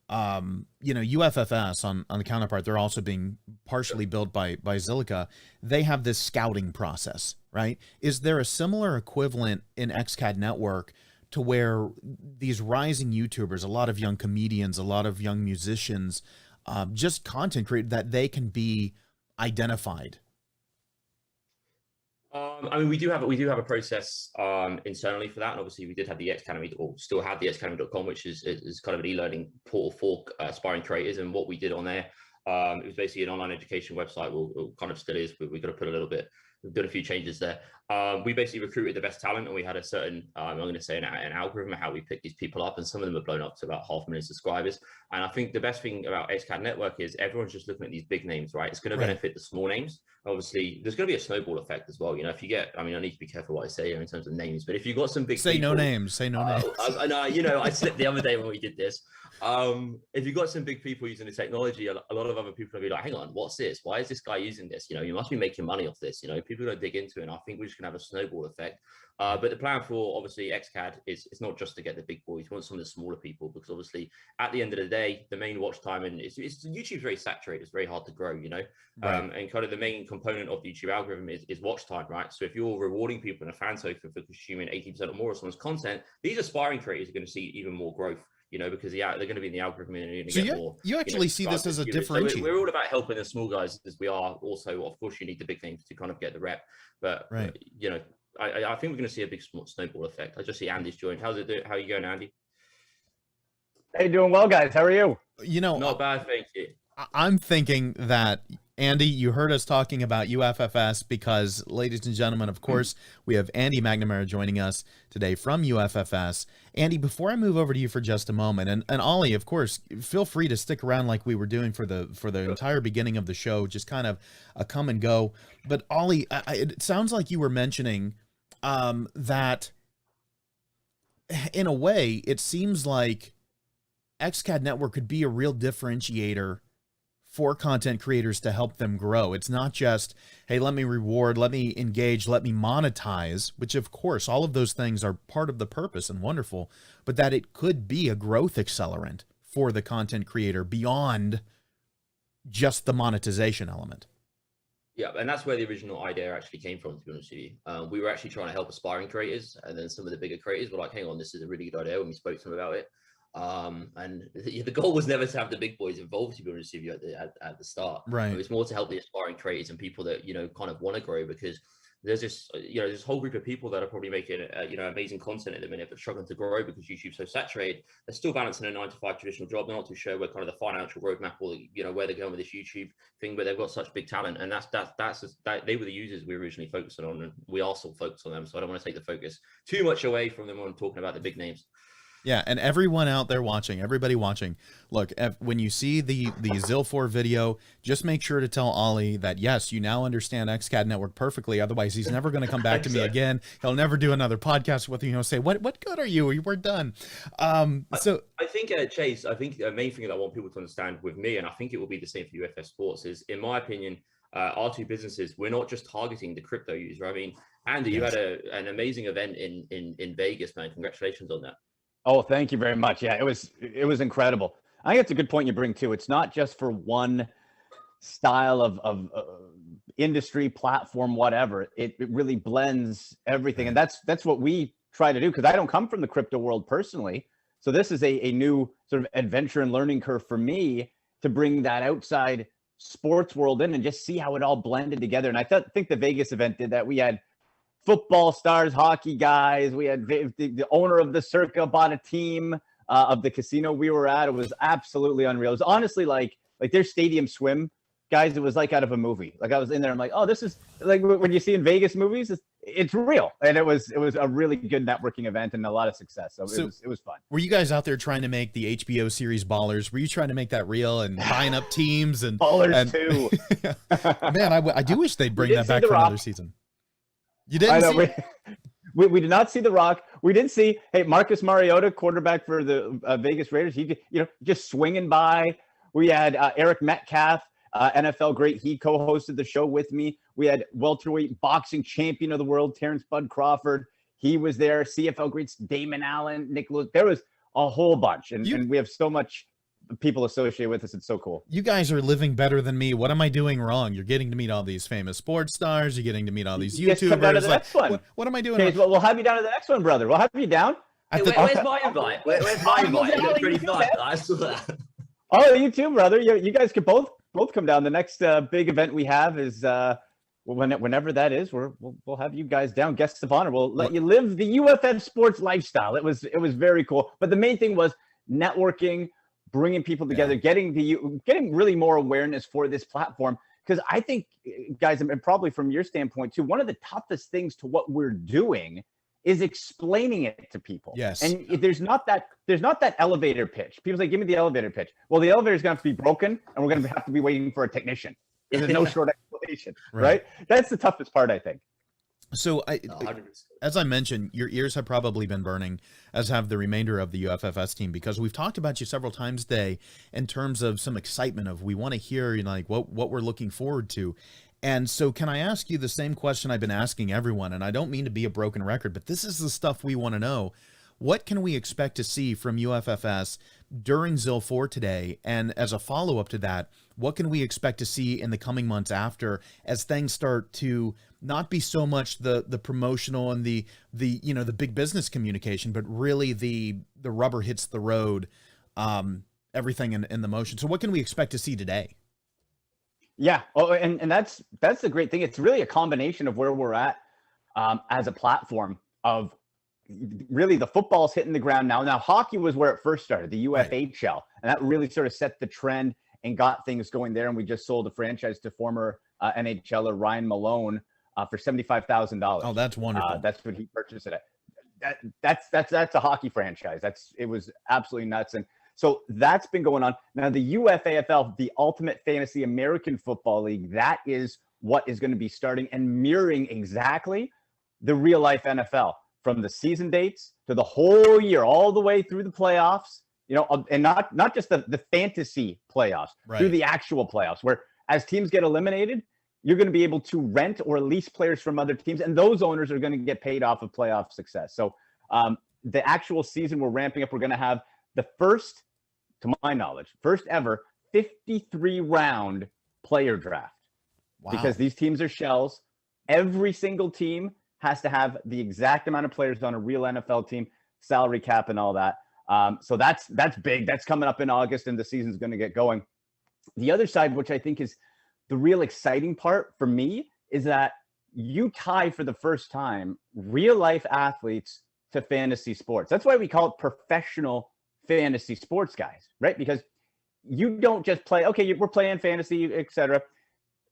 UFFS on the counterpart, they're also being partially built by Zilliqa. They have this scouting process, right? Is there a similar equivalent in XCAD Network to where these rising YouTubers, a lot of young comedians, a lot of young musicians, just content creators, that they can be identified? I mean, we do have a process internally for that, and obviously we did have the X Academy, or still have the xacademy.com, which is kind of an e-learning portal for aspiring creators. And what we did on there, it was basically an online education website. Well, kind of still is, but we've got to put a little bit. We've done a few changes there. We basically recruited the best talent, and we had a certain, I'm going to say, an algorithm of how we pick these people up, and some of them have blown up to about 500,000 subscribers. And I think the best thing about XCAD Network is everyone's just looking at these big names, right? It's going to benefit the small names. Obviously, there's going to be a snowball effect as well. You know, if you get, I mean, I need to be careful what I say here in terms of names, but if you've got some big say people, no names, say no names. You know, I slipped the other day when we did this. If you've got some big people using the technology, a lot of other people will be like, hang on, what's this? Why is this guy using this? You know, you must be making money off this. You know, people are going to dig into it, and I think we're just going to have a snowball effect. But the plan for, obviously, XCAD is it's not just to get the big boys. We want some of the smaller people, because obviously at the end of the day, the main watch time, and YouTube's very saturated. It's very hard to grow, you know, and kind of the main component of the YouTube algorithm is watch time, right? So if you're rewarding people in a fan token for consuming 80% or more of someone's content, these aspiring creators are going to see even more growth, you know, because they're going to be in the algorithm and you're going to get more. You actually see this as a differentiator. So we're all about helping the small guys, as we are also, of course, you need the big names to kind of get the rep. But, you know, I think we're going to see a big snowball effect. I just see Andy's joined. How's it doing? How are you going, Andy? Hey, doing well, guys. How are you? You know, not bad, thank you. I'm thinking that, Andy, you heard us talking about UFFS because, ladies and gentlemen, of course, we have Andy McNamara joining us today from UFFS. Andy, before I move over to you for just a moment, and Ollie, of course, feel free to stick around like we were doing for the entire beginning of the show, just kind of a come and go. But Ollie, it sounds like you were mentioning that, in a way, it seems like XCAD Network could be a real differentiator for content creators to help them grow. It's not just, hey, let me reward, let me engage, let me monetize, which of course, all of those things are part of the purpose and wonderful, but that it could be a growth accelerant for the content creator beyond just the monetization element. Yeah, and that's where the original idea actually came from, to be honest with you. We were actually trying to help aspiring creators, and then some of the bigger creators were like, hang on, this is a really good idea, when we spoke to them about it. And the goal was never to have the big boys involved, to be honest with you, at the start. Right. It was more to help the aspiring creators and people that, you know, kind of want to grow, because there's this, you know, this whole group of people that are probably making, you know, amazing content at the minute, but struggling to grow because YouTube's so saturated. They're still balancing a 9-to-5 traditional job. They're not too sure where kind of the financial roadmap, or, you know, where they're going with this YouTube thing, but they've got such big talent, and they were the users we were originally focusing on, and we are still focused on them. So I don't want to take the focus too much away from them when talking about the big names. Yeah, and everyone out there watching, everybody watching, look, when you see the ZIL4 video, just make sure to tell Ollie that, yes, you now understand XCAD Network perfectly. Otherwise, he's never going to come back to me again. He'll never do another podcast with you. He'll say, what good are you? We're done. So I think, Chase, I think the main thing that I want people to understand with me, and I think it will be the same for UFF Sports, is, in my opinion, our two businesses, we're not just targeting the crypto user. I mean, Andy, you had an amazing event in Vegas, man. Congratulations on that. Oh, thank you very much. Yeah, it was incredible. I think it's a good point you bring too. It's not just for one style of industry, platform, whatever. It really blends everything, and that's what we try to do. Because I don't come from the crypto world personally, so this is a new sort of adventure and learning curve for me to bring that outside sports world in and just see how it all blended together. And I think the Vegas event did that. We had football stars, hockey guys. We had the owner of the Circa bought a team of the casino we were at. It was absolutely unreal. It was honestly like their stadium swim guys. It was like out of a movie. Like I was in there. I'm like, oh, this is like when you see in Vegas movies. It's real, and it was a really good networking event and a lot of success. So it was fun. Were you guys out there trying to make the HBO series Ballers? Were you trying to make that real and buying up teams and Ballers too? Man, I do wish they'd bring that back for another season. You didn't see we did not see The Rock. We did see, hey, Marcus Mariota, quarterback for the Vegas Raiders. He, you know, just swinging by. We had Eric Metcalf, NFL great. He co-hosted the show with me. We had welterweight boxing champion of the world, Terrence Bud Crawford. He was there. CFL greats, Damon Allen, Nick Lewis. There was a whole bunch, and we have so much people associated with us. It's so cool. You guys are living better than me. What am I doing wrong? You're getting to meet all these famous sports stars. You're getting to meet all these YouTubers. Like, what am I doing? Okay, well, we'll have you down to the next one, brother. We'll have you down. Where's my invite? Where's my invite? It looked pretty fun. I saw that. Oh, you too, brother. You guys could both come down. The next big event we have is whenever that is, we'll have you guys down, guests of honor. We'll let you live the UFF Sports lifestyle. It was very cool. But the main thing was networking, bringing people together, getting really more awareness for this platform. Because I think, guys, and probably from your standpoint too, one of the toughest things to what we're doing is explaining it to people. Yes. And there's not that elevator pitch. People say, give me the elevator pitch. Well, the elevator is going to have to be broken, and we're going to have to be waiting for a technician. There's no short explanation, right? That's the toughest part, I think. So as I mentioned, your ears have probably been burning, as have the remainder of the UFFS team, because we've talked about you several times today in terms of some excitement of, we want to hear, like what we're looking forward to. And so can I ask you the same question I've been asking everyone? And I don't mean to be a broken record, but this is the stuff we want to know. What can we expect to see from UFFS during ZIL4 today? And as a follow-up to that, what can we expect to see in the coming months after, as things start to not be so much the promotional and the big business communication, but really the rubber hits the road, everything in the motion. So what can we expect to see today? Yeah. Oh, and that's the great thing. It's really a combination of where we're at as a platform of really the football's hitting the ground now. Now, hockey was where it first started, the UFHL, and that really sort of set the trend and got things going there. And we just sold a franchise to former NHLer Ryan Malone for $75,000. Oh, that's wonderful. That's what he purchased it at. That's a hockey franchise. It was absolutely nuts. And so that's been going on. Now, the UFAFL, the Ultimate Fantasy American Football League, that is what is going to be starting and mirroring exactly the real life NFL, from the season dates to the whole year, all the way through the playoffs, and not just the fantasy playoffs, through the actual playoffs, where as teams get eliminated, you're going to be able to rent or lease players from other teams, and those owners are going to get paid off of playoff success. So the actual season we're ramping up, we're going to have the first, to my knowledge, first ever 53-round player draft. Wow. Because these teams are shells. Every single team has to have the exact amount of players on a real NFL team, salary cap and all that. So that's big. That's coming up in August, and the season's going to get going. The other side, which I think is the real exciting part for me, is that you tie for the first time real-life athletes to fantasy sports. That's why we call it professional fantasy sports, guys, right? Because you don't just play, okay, we're playing fantasy, etc.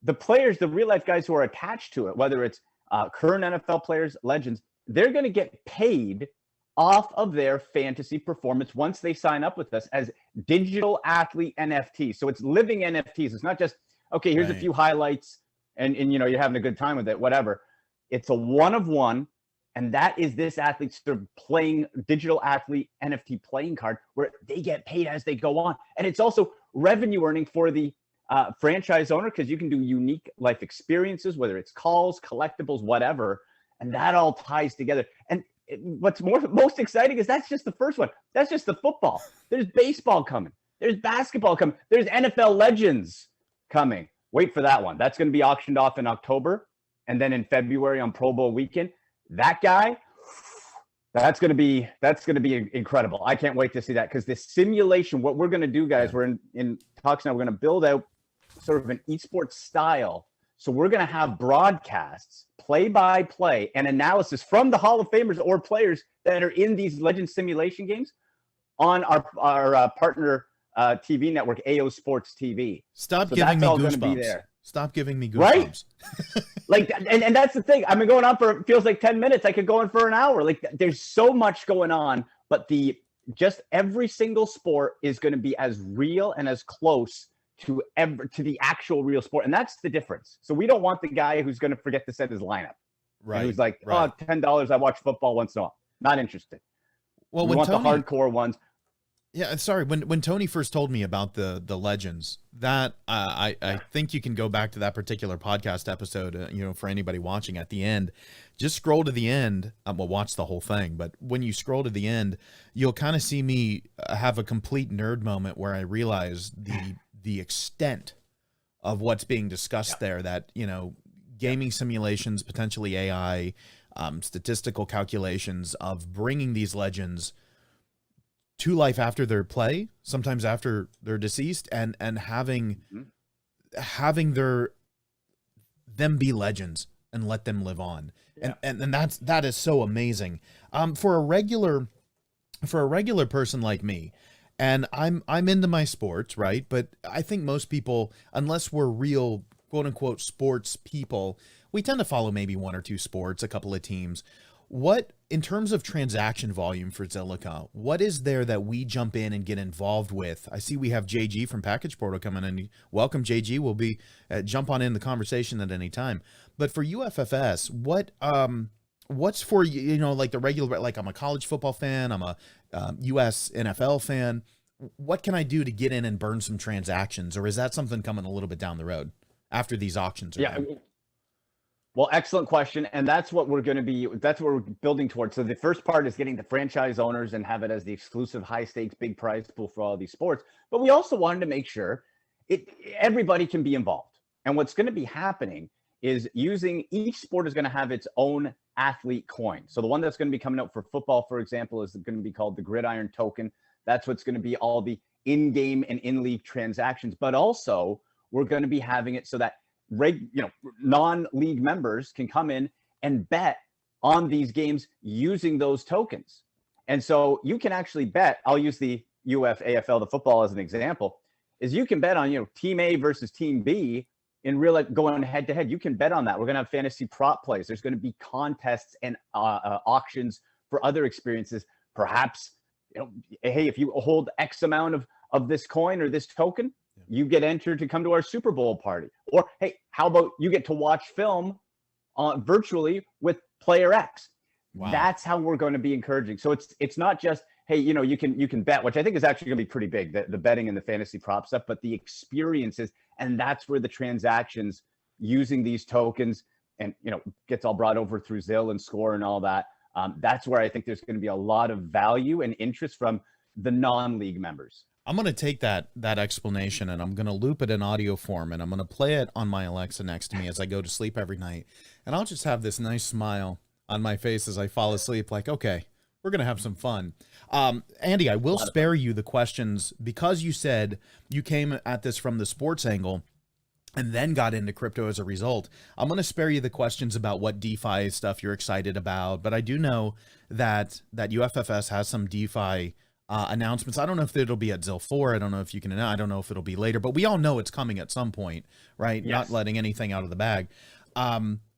The players, the real-life guys who are attached to it, whether it's current NFL players, legends, they're going to get paid off of their fantasy performance once they sign up with us as digital athlete NFTs. So it's living NFTs. It's not just, okay, here's a few highlights and you're having a good time with it, whatever. It's a one-of-one, and that is this athlete's sort of playing digital athlete NFT playing card where they get paid as they go on. And it's also revenue earning for the franchise owner, because you can do unique life experiences, whether it's calls, collectibles, whatever, and that all ties together. And what's most exciting is that's just the first one. That's just the football. There's baseball coming. There's basketball coming. There's NFL legends coming. Wait for that one. That's going to be auctioned off in October, and then in February on Pro Bowl weekend. That guy, that's going to be incredible. I can't wait to see that, because this simulation, what we're going to do, guys, we're in talks now. We're going to build out sort of an esports style. So we're going to have broadcasts, play-by-play, and analysis from the Hall of Famers or players that are in these legend simulation games on our partner TV network, AO Sports TV. Stop giving me goosebumps. Stop giving me goosebumps. Right? and that's the thing. I've been going on for, it feels like 10 minutes. I could go on for an hour. Like, there's so much going on, but just every single sport is going to be as real and as close to the actual real sport. And that's the difference. So we don't want the guy who's going to forget to set his lineup. Right. And who's like, oh, $10, I watch football once in a while. Not interested. Well, we want the hardcore ones. Yeah, sorry. When Tony first told me about the legends, that I think you can go back to that particular podcast episode. For anybody watching, at the end, just scroll to the end. Well, watch the whole thing, but when you scroll to the end, you'll kind of see me have a complete nerd moment where I realize the extent of what's being discussed there. That gaming simulations, potentially AI, statistical calculations of bringing these legends to life after their play, sometimes after they're deceased, and having them be legends and let them live on. And that is so amazing. For a regular person like me, and I'm into my sports, right? But I think most people, unless we're real quote unquote sports people, we tend to follow maybe one or two sports, a couple of teams. What, in terms of transaction volume for Zilliqa, what is there that we jump in and get involved with? I see we have JG from Package Portal coming in. Welcome, JG. We'll be jump on in the conversation at any time. But for UFFS, what's for, you know, like the regular, like I'm a college football fan, I'm a US NFL fan. What can I do to get in and burn some transactions? Or is that something coming a little bit down the road after these auctions are done? Well, excellent question. And that's what we're going to be, that's what we're building towards. So the first part is getting the franchise owners and have it as the exclusive high stakes, big prize pool for all these sports. But we also wanted to make sure everybody can be involved. And what's going to be happening is each sport is going to have its own athlete coin. So the one that's going to be coming out for football, for example, is going to be called the Gridiron Token. That's what's going to be all the in-game and in-league transactions. But also we're going to be having it so that non-league members can come in and bet on these games using those tokens. And so you can actually bet, I'll use the AFL, the football as an example, is you can bet on, team A versus team B in real life going head to head. You can bet on that. We're going to have fantasy prop plays. There's going to be contests and auctions for other experiences. Perhaps, hey, if you hold X amount of this coin or this token, you get entered to come to our Super Bowl party. Or, hey, how about you get to watch film virtually with player X? Wow. That's how we're going to be encouraging. So it's not just, hey, you can bet, which I think is actually going to be pretty big, the betting and the fantasy prop stuff, but the experiences, and that's where the transactions using these tokens and, gets all brought over through ZIL and Score and all that. That's where I think there's going to be a lot of value and interest from the non-league members. I'm going to take that explanation and I'm going to loop it in audio form and I'm going to play it on my Alexa next to me as I go to sleep every night. And I'll just have this nice smile on my face as I fall asleep, like, okay, we're going to have some fun. Andy, I will spare you the questions because you said you came at this from the sports angle and then got into crypto as a result. I'm going to spare you the questions about what DeFi stuff you're excited about, but I do know that UFFS has some DeFi announcements. I don't know if it'll be at ZIL4. I don't know if you can, I don't know if it'll be later, but we all know it's coming at some point, right? Yes. Not letting anything out of the bag.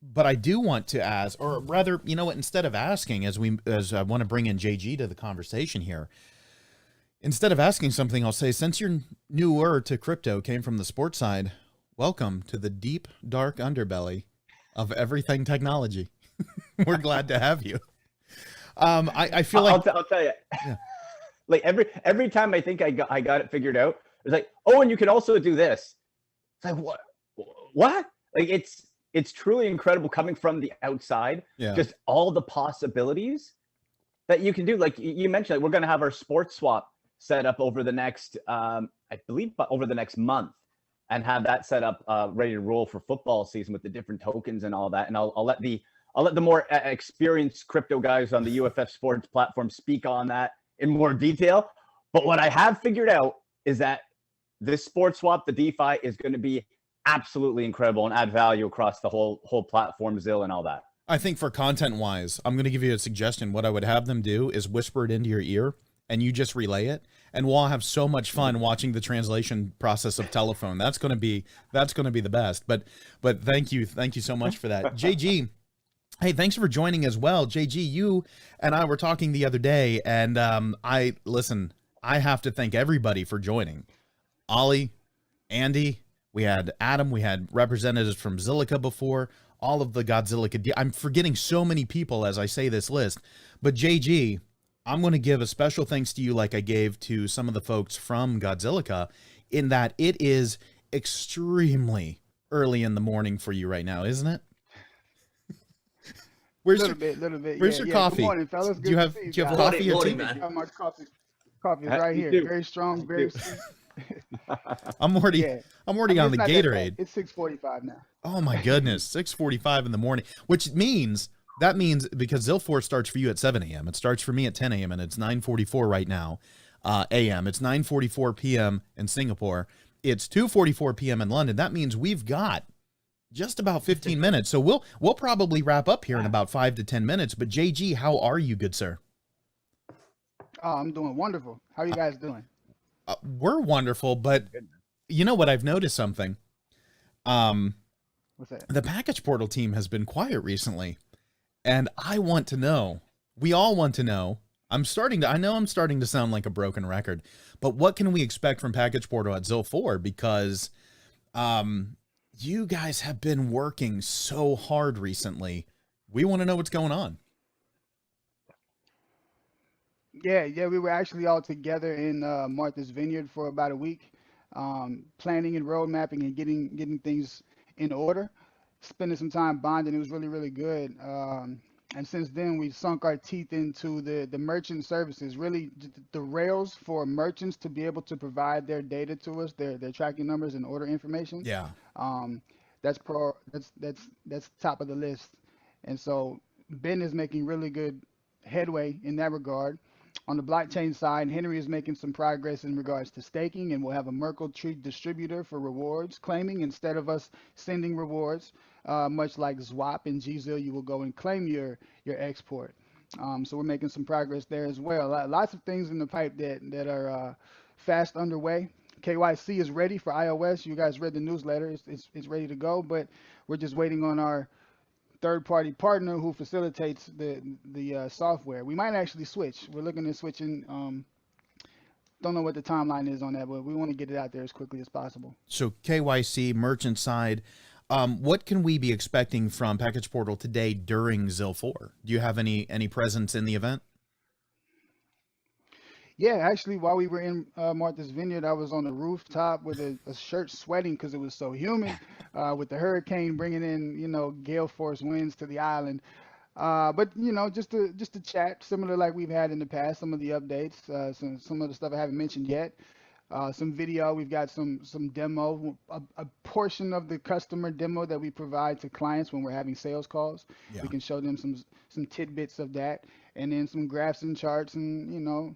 But I do want to ask, or rather, instead of asking, as I want to bring in JG to the conversation here, instead of asking something, I'll say, since you're newer to crypto, came from the sports side, welcome to the deep, dark underbelly of everything technology. We're glad to have you. I feel like I'll tell you. Yeah. Like every time I think I got it figured out, it's like, oh, and you can also do this. It's like, what? Like it's truly incredible coming from the outside. Yeah. Just all the possibilities that you can do. Like you mentioned, we're going to have our sports swap set up over the next, I believe, over the next month, and have that set up ready to roll for football season with the different tokens and all that. And I'll let the more experienced crypto guys on the UFF Sports platform speak on that in more detail. But what I have figured out is that this sports swap, the DeFi, is going to be absolutely incredible and add value across the whole platform, ZIL and all that. I think for content wise, I'm going to give you a suggestion. What I would have them do is whisper it into your ear and you just relay it. And we'll have so much fun watching the translation process of telephone. That's going to be the best. But thank you so much for that. JG, hey, thanks for joining as well. JG, you and I were talking the other day, and I have to thank everybody for joining. Ollie, Andy, we had Adam, we had representatives from Zilliqa before, all of the Godzilla. I'm forgetting so many people as I say this list, but JG, I'm going to give a special thanks to you like I gave to some of the folks from Godzilla, in that it is extremely early in the morning for you right now, isn't it? Little bit. Where's your coffee? Good morning, fellas. Do you have coffee or tea? I have my coffee. Coffee is right here. Very strong, very sweet. I'm already on the Gatorade. It's 6:45 now. Oh my goodness, 6:45 in the morning, which means because ZIL4 starts for you at 7 a.m. It starts for me at 10 a.m. and it's 9:44 right now, a.m. It's 9:44 p.m. in Singapore. It's 2:44 p.m. in London. That means we've got Just about 15 minutes. So we'll probably wrap up here in about 5 to 10 minutes. But JG, how are you, good sir? Oh, I'm doing wonderful. How are you guys doing? We're wonderful, but you know what? I've noticed something. What's that? The package portal team has been quiet recently, and I want to know. We all want to know. I know I'm starting to sound like a broken record, but what can we expect from package portal at ZIL4? Because you guys have been working so hard recently. We want to know what's going on. Yeah, we were actually all together in Martha's Vineyard for about a week, planning and road mapping and getting things in order, spending some time bonding. It was really, really good. And since then, we've sunk our teeth into the merchant services, really the rails for merchants to be able to provide their data to us, their tracking numbers and order information. Yeah. That's top of the list. And so Ben is making really good headway in that regard. On the blockchain side, Henry is making some progress in regards to staking, and we'll have a Merkle tree distributor for rewards claiming instead of us sending rewards, much like Zwap and GZIL, you will go and claim your export. So we're making some progress there as well. Lots of things in the pipe that are fast underway. KYC is ready for iOS. You guys read the newsletter. It's ready to go, but we're just waiting on our third-party partner who facilitates the software. We might actually switch. We're looking at switching. Don't know what the timeline is on that, but we want to get it out there as quickly as possible. So KYC, merchant side, what can we be expecting from Package Portal today during ZIL4? Do you have any presence in the event? Yeah, actually, while we were in Martha's Vineyard, I was on the rooftop with a shirt sweating because it was so humid, with the hurricane bringing in, gale force winds to the island. But just to chat, similar like we've had in the past, some of the updates, some of the stuff I haven't mentioned yet, some video. We've got some demo, a portion of the customer demo that we provide to clients when we're having sales calls. Yeah. We can show them some tidbits of that, and then some graphs and charts, and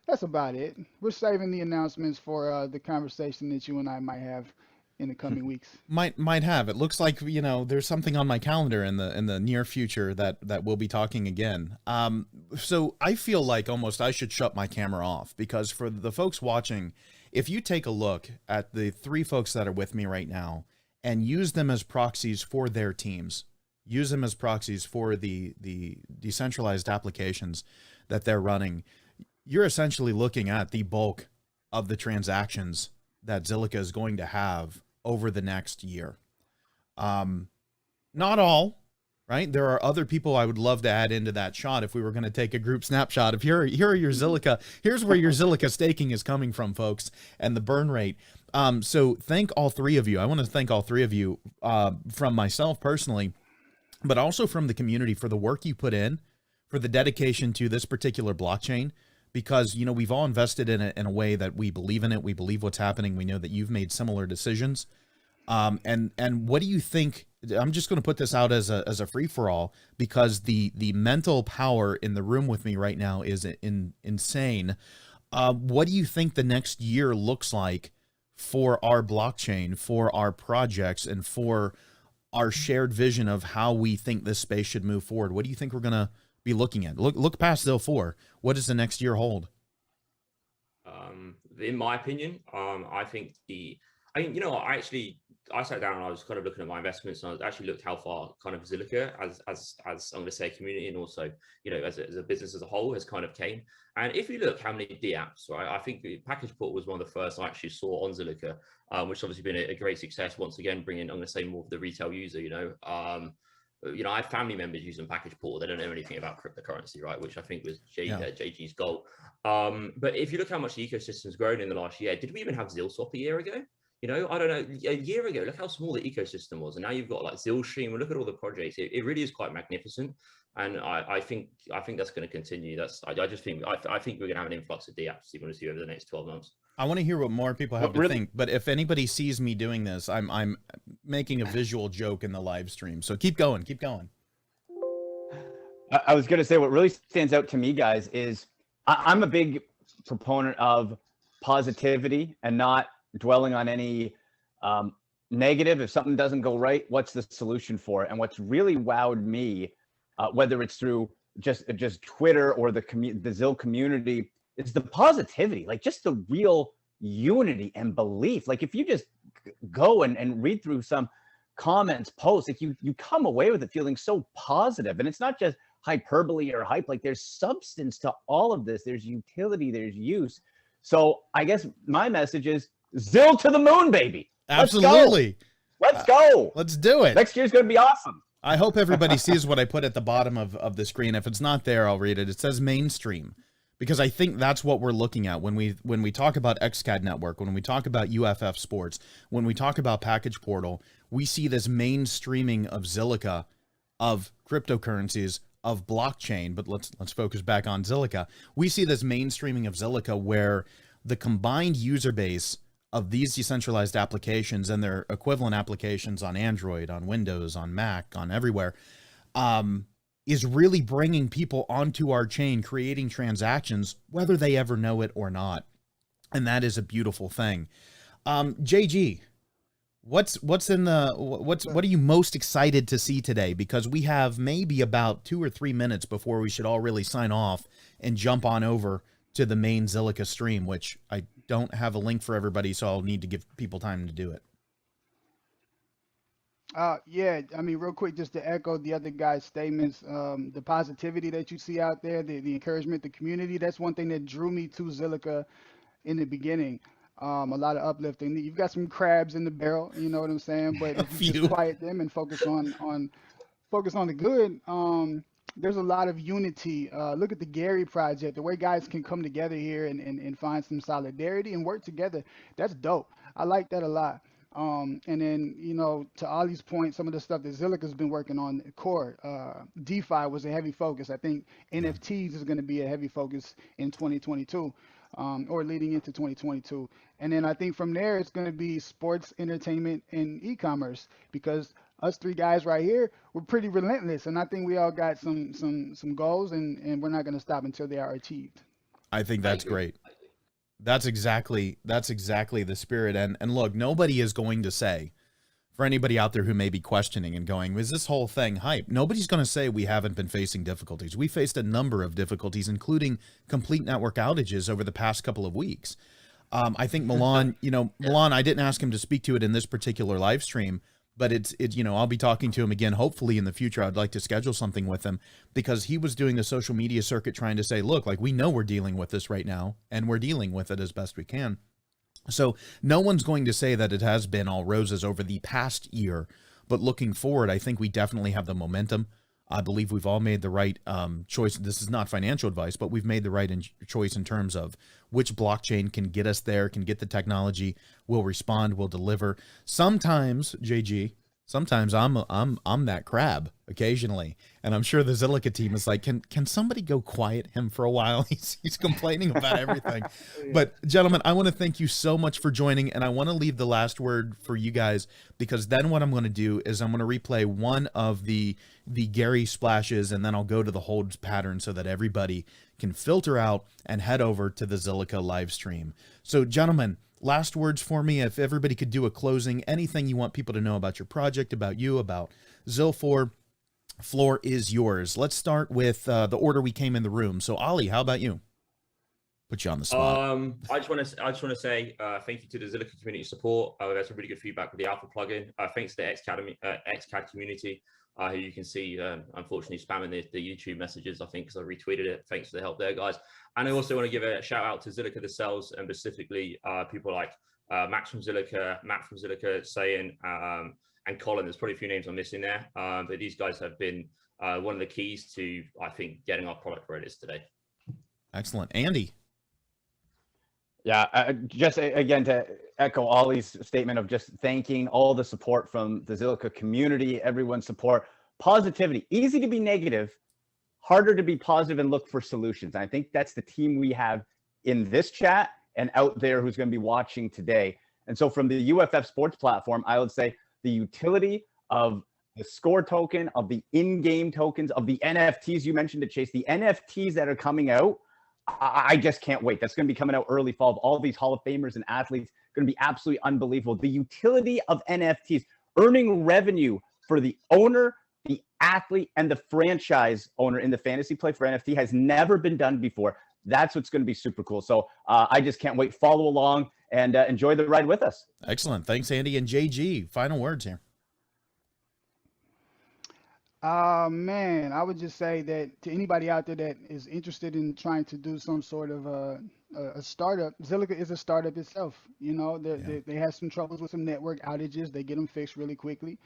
that's about it. We're saving the announcements for the conversation that you and I might have in the coming weeks. Might have. It looks like there's something on my calendar in the near future that we'll be talking again. So I feel like almost I should shut my camera off, because for the folks watching, if you take a look at the 3 folks that are with me right now and use them as proxies for their teams, use them as proxies for the decentralized applications that they're running, you're essentially looking at the bulk of the transactions that Zilliqa is going to have over the next year. Not all, right? There are other people I would love to add into that shot if we were going to take a group snapshot of here are your Zilliqa. Here's where your Zilliqa staking is coming from, folks, and the burn rate. So thank all 3 of you. I want to thank all 3 of you from myself personally, but also from the community for the work you put in, for the dedication to this particular blockchain. Because, we've all invested in it in a way that we believe in it. We believe what's happening. We know that you've made similar decisions. And what do you think? I'm just going to put this out as a free for all, because the mental power in the room with me right now is insane. What do you think the next year looks like for our blockchain, for our projects, and for our shared vision of how we think this space should move forward? What do you think we're going to be looking at? Look past ZIL4. What does the next year hold? In my opinion, I think I sat down and I was kind of looking at my investments, and I actually looked how far kind of Zilliqa as I'm going to say community, and also as a business as a whole has kind of came. And if you look how many DApps, right, I think the package port was one of the first I actually saw on Zilliqa, which has obviously been a great success. Once again, bringing, I'm going to say, more of the retail user. I have family members using package portal. They don't know anything about cryptocurrency, right? Which I think was JG's goal. But if you look how much the ecosystem's grown in the last year, did we even have ZilSwap a year ago? I don't know. A year ago, look how small the ecosystem was, and now you've got like ZilStream. And look at all the projects. It really is quite magnificent, and I think that's going to continue. I think we're going to have an influx of DApps, to be honest with you, over the next 12 months. I want to hear what more people have to think, but if anybody sees me doing this, I'm making a visual joke in the live stream. So keep going. I was going to say, what really stands out to me, guys, is I'm a big proponent of positivity and not dwelling on any negative, if something doesn't go right, what's the solution for it? And what's really wowed me, whether it's through just Twitter or the ZIL community, is the positivity, like just the real unity and belief. Like if you just go and read through some comments, posts, like you come away with it feeling so positive. And it's not just hyperbole or hype, like there's substance to all of this. There's utility, there's use. So I guess my message is ZIL to the moon, baby. Absolutely. Let's go. Let's do it. Next year's going to be awesome. I hope everybody sees what I put at the bottom of the screen. If it's not there, I'll read it. It says mainstream, because I think that's what we're looking at when we talk about XCAD Network, when we talk about UFF Sports, when we talk about Package Portal. We see this mainstreaming of Zilliqa, of cryptocurrencies, of blockchain. But let's focus back on Zilliqa. We see this mainstreaming of Zilliqa where the combined user base of these decentralized applications and their equivalent applications on Android, on Windows, on Mac, on everywhere, is really bringing people onto our chain, creating transactions, whether they ever know it or not. And that is a beautiful thing. JG, what are you most excited to see today? Because we have maybe about 2 or 3 minutes before we should all really sign off and jump on over to the main Zilliqa stream, which I don't have a link for everybody, so I'll need to give people time to do it. Yeah, I mean, real quick, just to echo the other guy's statements, the positivity that you see out there, the encouragement, the community, that's one thing that drew me to Zilliqa in the beginning. A lot of uplifting. You've got some crabs in the barrel, you know what I'm saying? But if you just quiet them and focus on the good, there's a lot of unity. Look at the Gary project, the way guys can come together here and find some solidarity and work together. That's dope. I like that a lot. And then, you know, to Ollie's point, some of the stuff that Zilliqa's been working on, core, DeFi was a heavy focus. I think NFTs is going to be a heavy focus in 2022, or leading into 2022. And then I think from there, it's going to be sports, entertainment, and e-commerce, because us three guys right here, we're pretty relentless. And I think we all got some goals, and we're not going to stop until they are achieved. I think that's great. That's exactly the spirit. And look, nobody is going to say, for anybody out there who may be questioning and going, is this whole thing hype? Nobody's going to say we haven't been facing difficulties. We faced a number of difficulties, including complete network outages over the past couple of weeks. I think Milan, Milan, I didn't ask him to speak to it in this particular live stream, but it's I'll be talking to him again, hopefully in the future. I'd like to schedule something with him, because he was doing the social media circuit trying to say, look, like, we know we're dealing with this right now, and we're dealing with it as best we can. So no one's going to say that it has been all roses over the past year, but looking forward, I think we definitely have the momentum. I believe we've all made the right choice. This is not financial advice, but we've made the right choice in terms of which blockchain can get us there, can get the technology, will respond, will deliver. Sometimes, JG, sometimes I'm that crab occasionally, and I'm sure the Zilliqa team is like, can somebody go quiet him for a while? He's complaining about everything. But gentlemen, I want to thank you so much for joining, and I want to leave the last word for you guys, because then what I'm going to do is I'm going to replay one of the Gary splashes, and then I'll go to the hold pattern so that everybody can filter out and head over to the Zilliqa live stream. So gentlemen, last words for me. If everybody could do a closing, anything you want people to know about your project, about you, about ZIL4, floor is yours. Let's start with the order we came in the room. So Ollie, how about you? Put you on the spot. I just want to say thank you to the Zilliqa community support. We've had some really good feedback with the Alpha plugin. Thanks to the XCAD community, who you can see unfortunately spamming the YouTube messages, I think, because I retweeted it. Thanks for the help there, guys. And I also want to give a shout out to Zilliqa themselves, and specifically people like Max from Zilliqa, Matt from Zilliqa, Sayan, and Colin. There's probably a few names I'm missing there, but these guys have been one of the keys to, I think, getting our product where it is today. Excellent. Andy? Yeah, just again to echo Ollie's statement of just thanking all the support from the Zilliqa community, everyone's support, positivity. Easy to be negative, harder to be positive and look for solutions. And I think that's the team we have in this chat and out there who's going to be watching today. And so from the UFF Sports platform, I would say the utility of the score token, of the in-game tokens, of the NFTs you mentioned to Chase, the NFTs that are coming out, I just can't wait. That's going to be coming out early fall of all these Hall of Famers and athletes going to be absolutely unbelievable. The utility of NFTs, earning revenue for the owner, the athlete, and the franchise owner in the fantasy play for NFT has never been done before. That's what's going to be super cool. So I just can't wait. Follow along and enjoy the ride with us. Excellent. Thanks, Andy. And JG, final words here. Man, I would just say that to anybody out there that is interested in trying to do some sort of a startup, Zilliqa is a startup itself. You know, they have some troubles with some network outages. They get them fixed really quickly.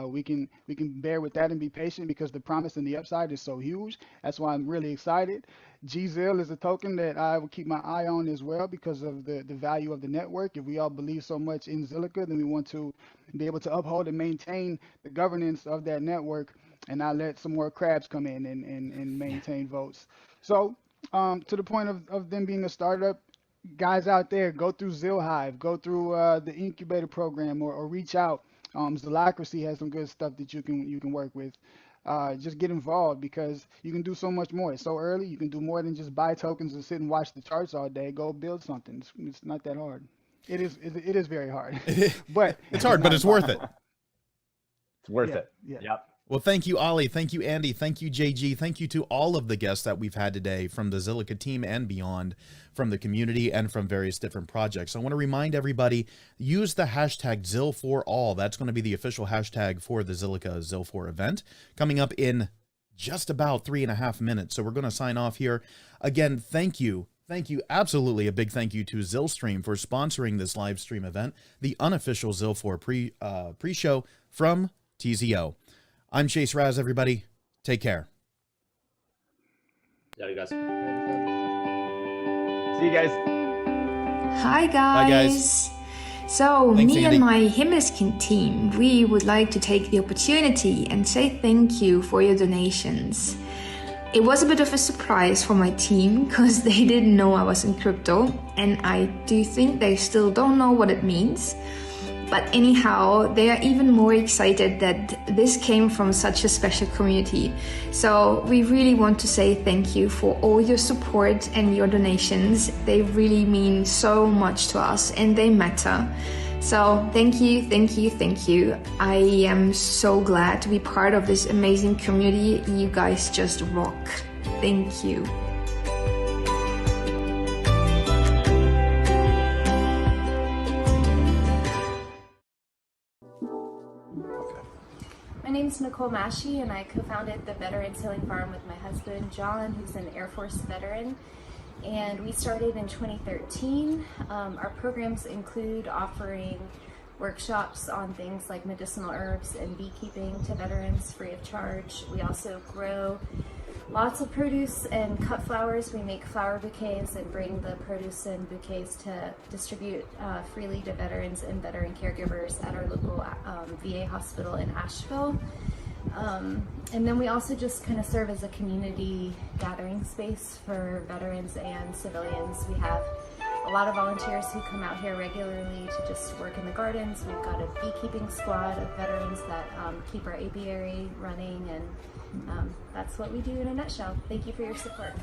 We can bear with that and be patient because the promise and the upside is so huge. That's why I'm really excited. GZIL is a token that I will keep my eye on as well because of the value of the network. If we all believe so much in Zilliqa, then we want to be able to uphold and maintain the governance of that network and not let some more crabs come in and maintain votes. So to the point of them being a startup, guys out there, go through ZilHive, go through the incubator program or reach out. Zilocracy has some good stuff that you can work with. Just get involved because you can do so much more. It's so early. You can do more than just buy tokens and sit and watch the charts all day. Go build something. It's not that hard. It is very hard, but it's hard, but it's worth it. It's worth it. Yeah. Yep. Well, thank you, Ollie. Thank you, Andy. Thank you, JG. Thank you to all of the guests that we've had today from the Zilliqa team and beyond, from the community and from various different projects. I want to remind everybody, use the hashtag ZIL4all. That's going to be the official hashtag for the Zilliqa ZIL4 event coming up in just about 3.5 minutes. So we're going to sign off here. Again, thank you. Thank you. Absolutely a big thank you to ZilStream for sponsoring this live stream event, the unofficial ZIL4 pre-show from TZO. I'm Chase Raz, everybody. Take care. Yeah, you guys. See you guys. Hi, guys. Bye, guys. So, Thanks, me Andy. and my Himmiskin team, we would like to take the opportunity and say thank you for your donations. It was a bit of a surprise for my team because they didn't know I was in crypto, and I do think they still don't know what it means. But anyhow, they are even more excited that this came from such a special community. So we really want to say thank you for all your support and your donations. They really mean so much to us and they matter. So thank you, thank you, thank you. I am so glad to be part of this amazing community. You guys just rock. Thank you. My name is Nicole Mashi, and I co-founded the Veterans Healing Farm with my husband, John, who's an Air Force veteran. And we started in 2013. Our programs include offering workshops on things like medicinal herbs and beekeeping to veterans free of charge. We also grow lots of produce and cut flowers. We make flower bouquets and bring the produce and bouquets to distribute freely to veterans and veteran caregivers at our local VA hospital in Asheville. And then we also just kind of serve as a community gathering space for veterans and civilians. We have a lot of volunteers who come out here regularly to just work in the gardens. We've got a beekeeping squad of veterans that keep our apiary running, and that's what we do in a nutshell. Thank you for your support.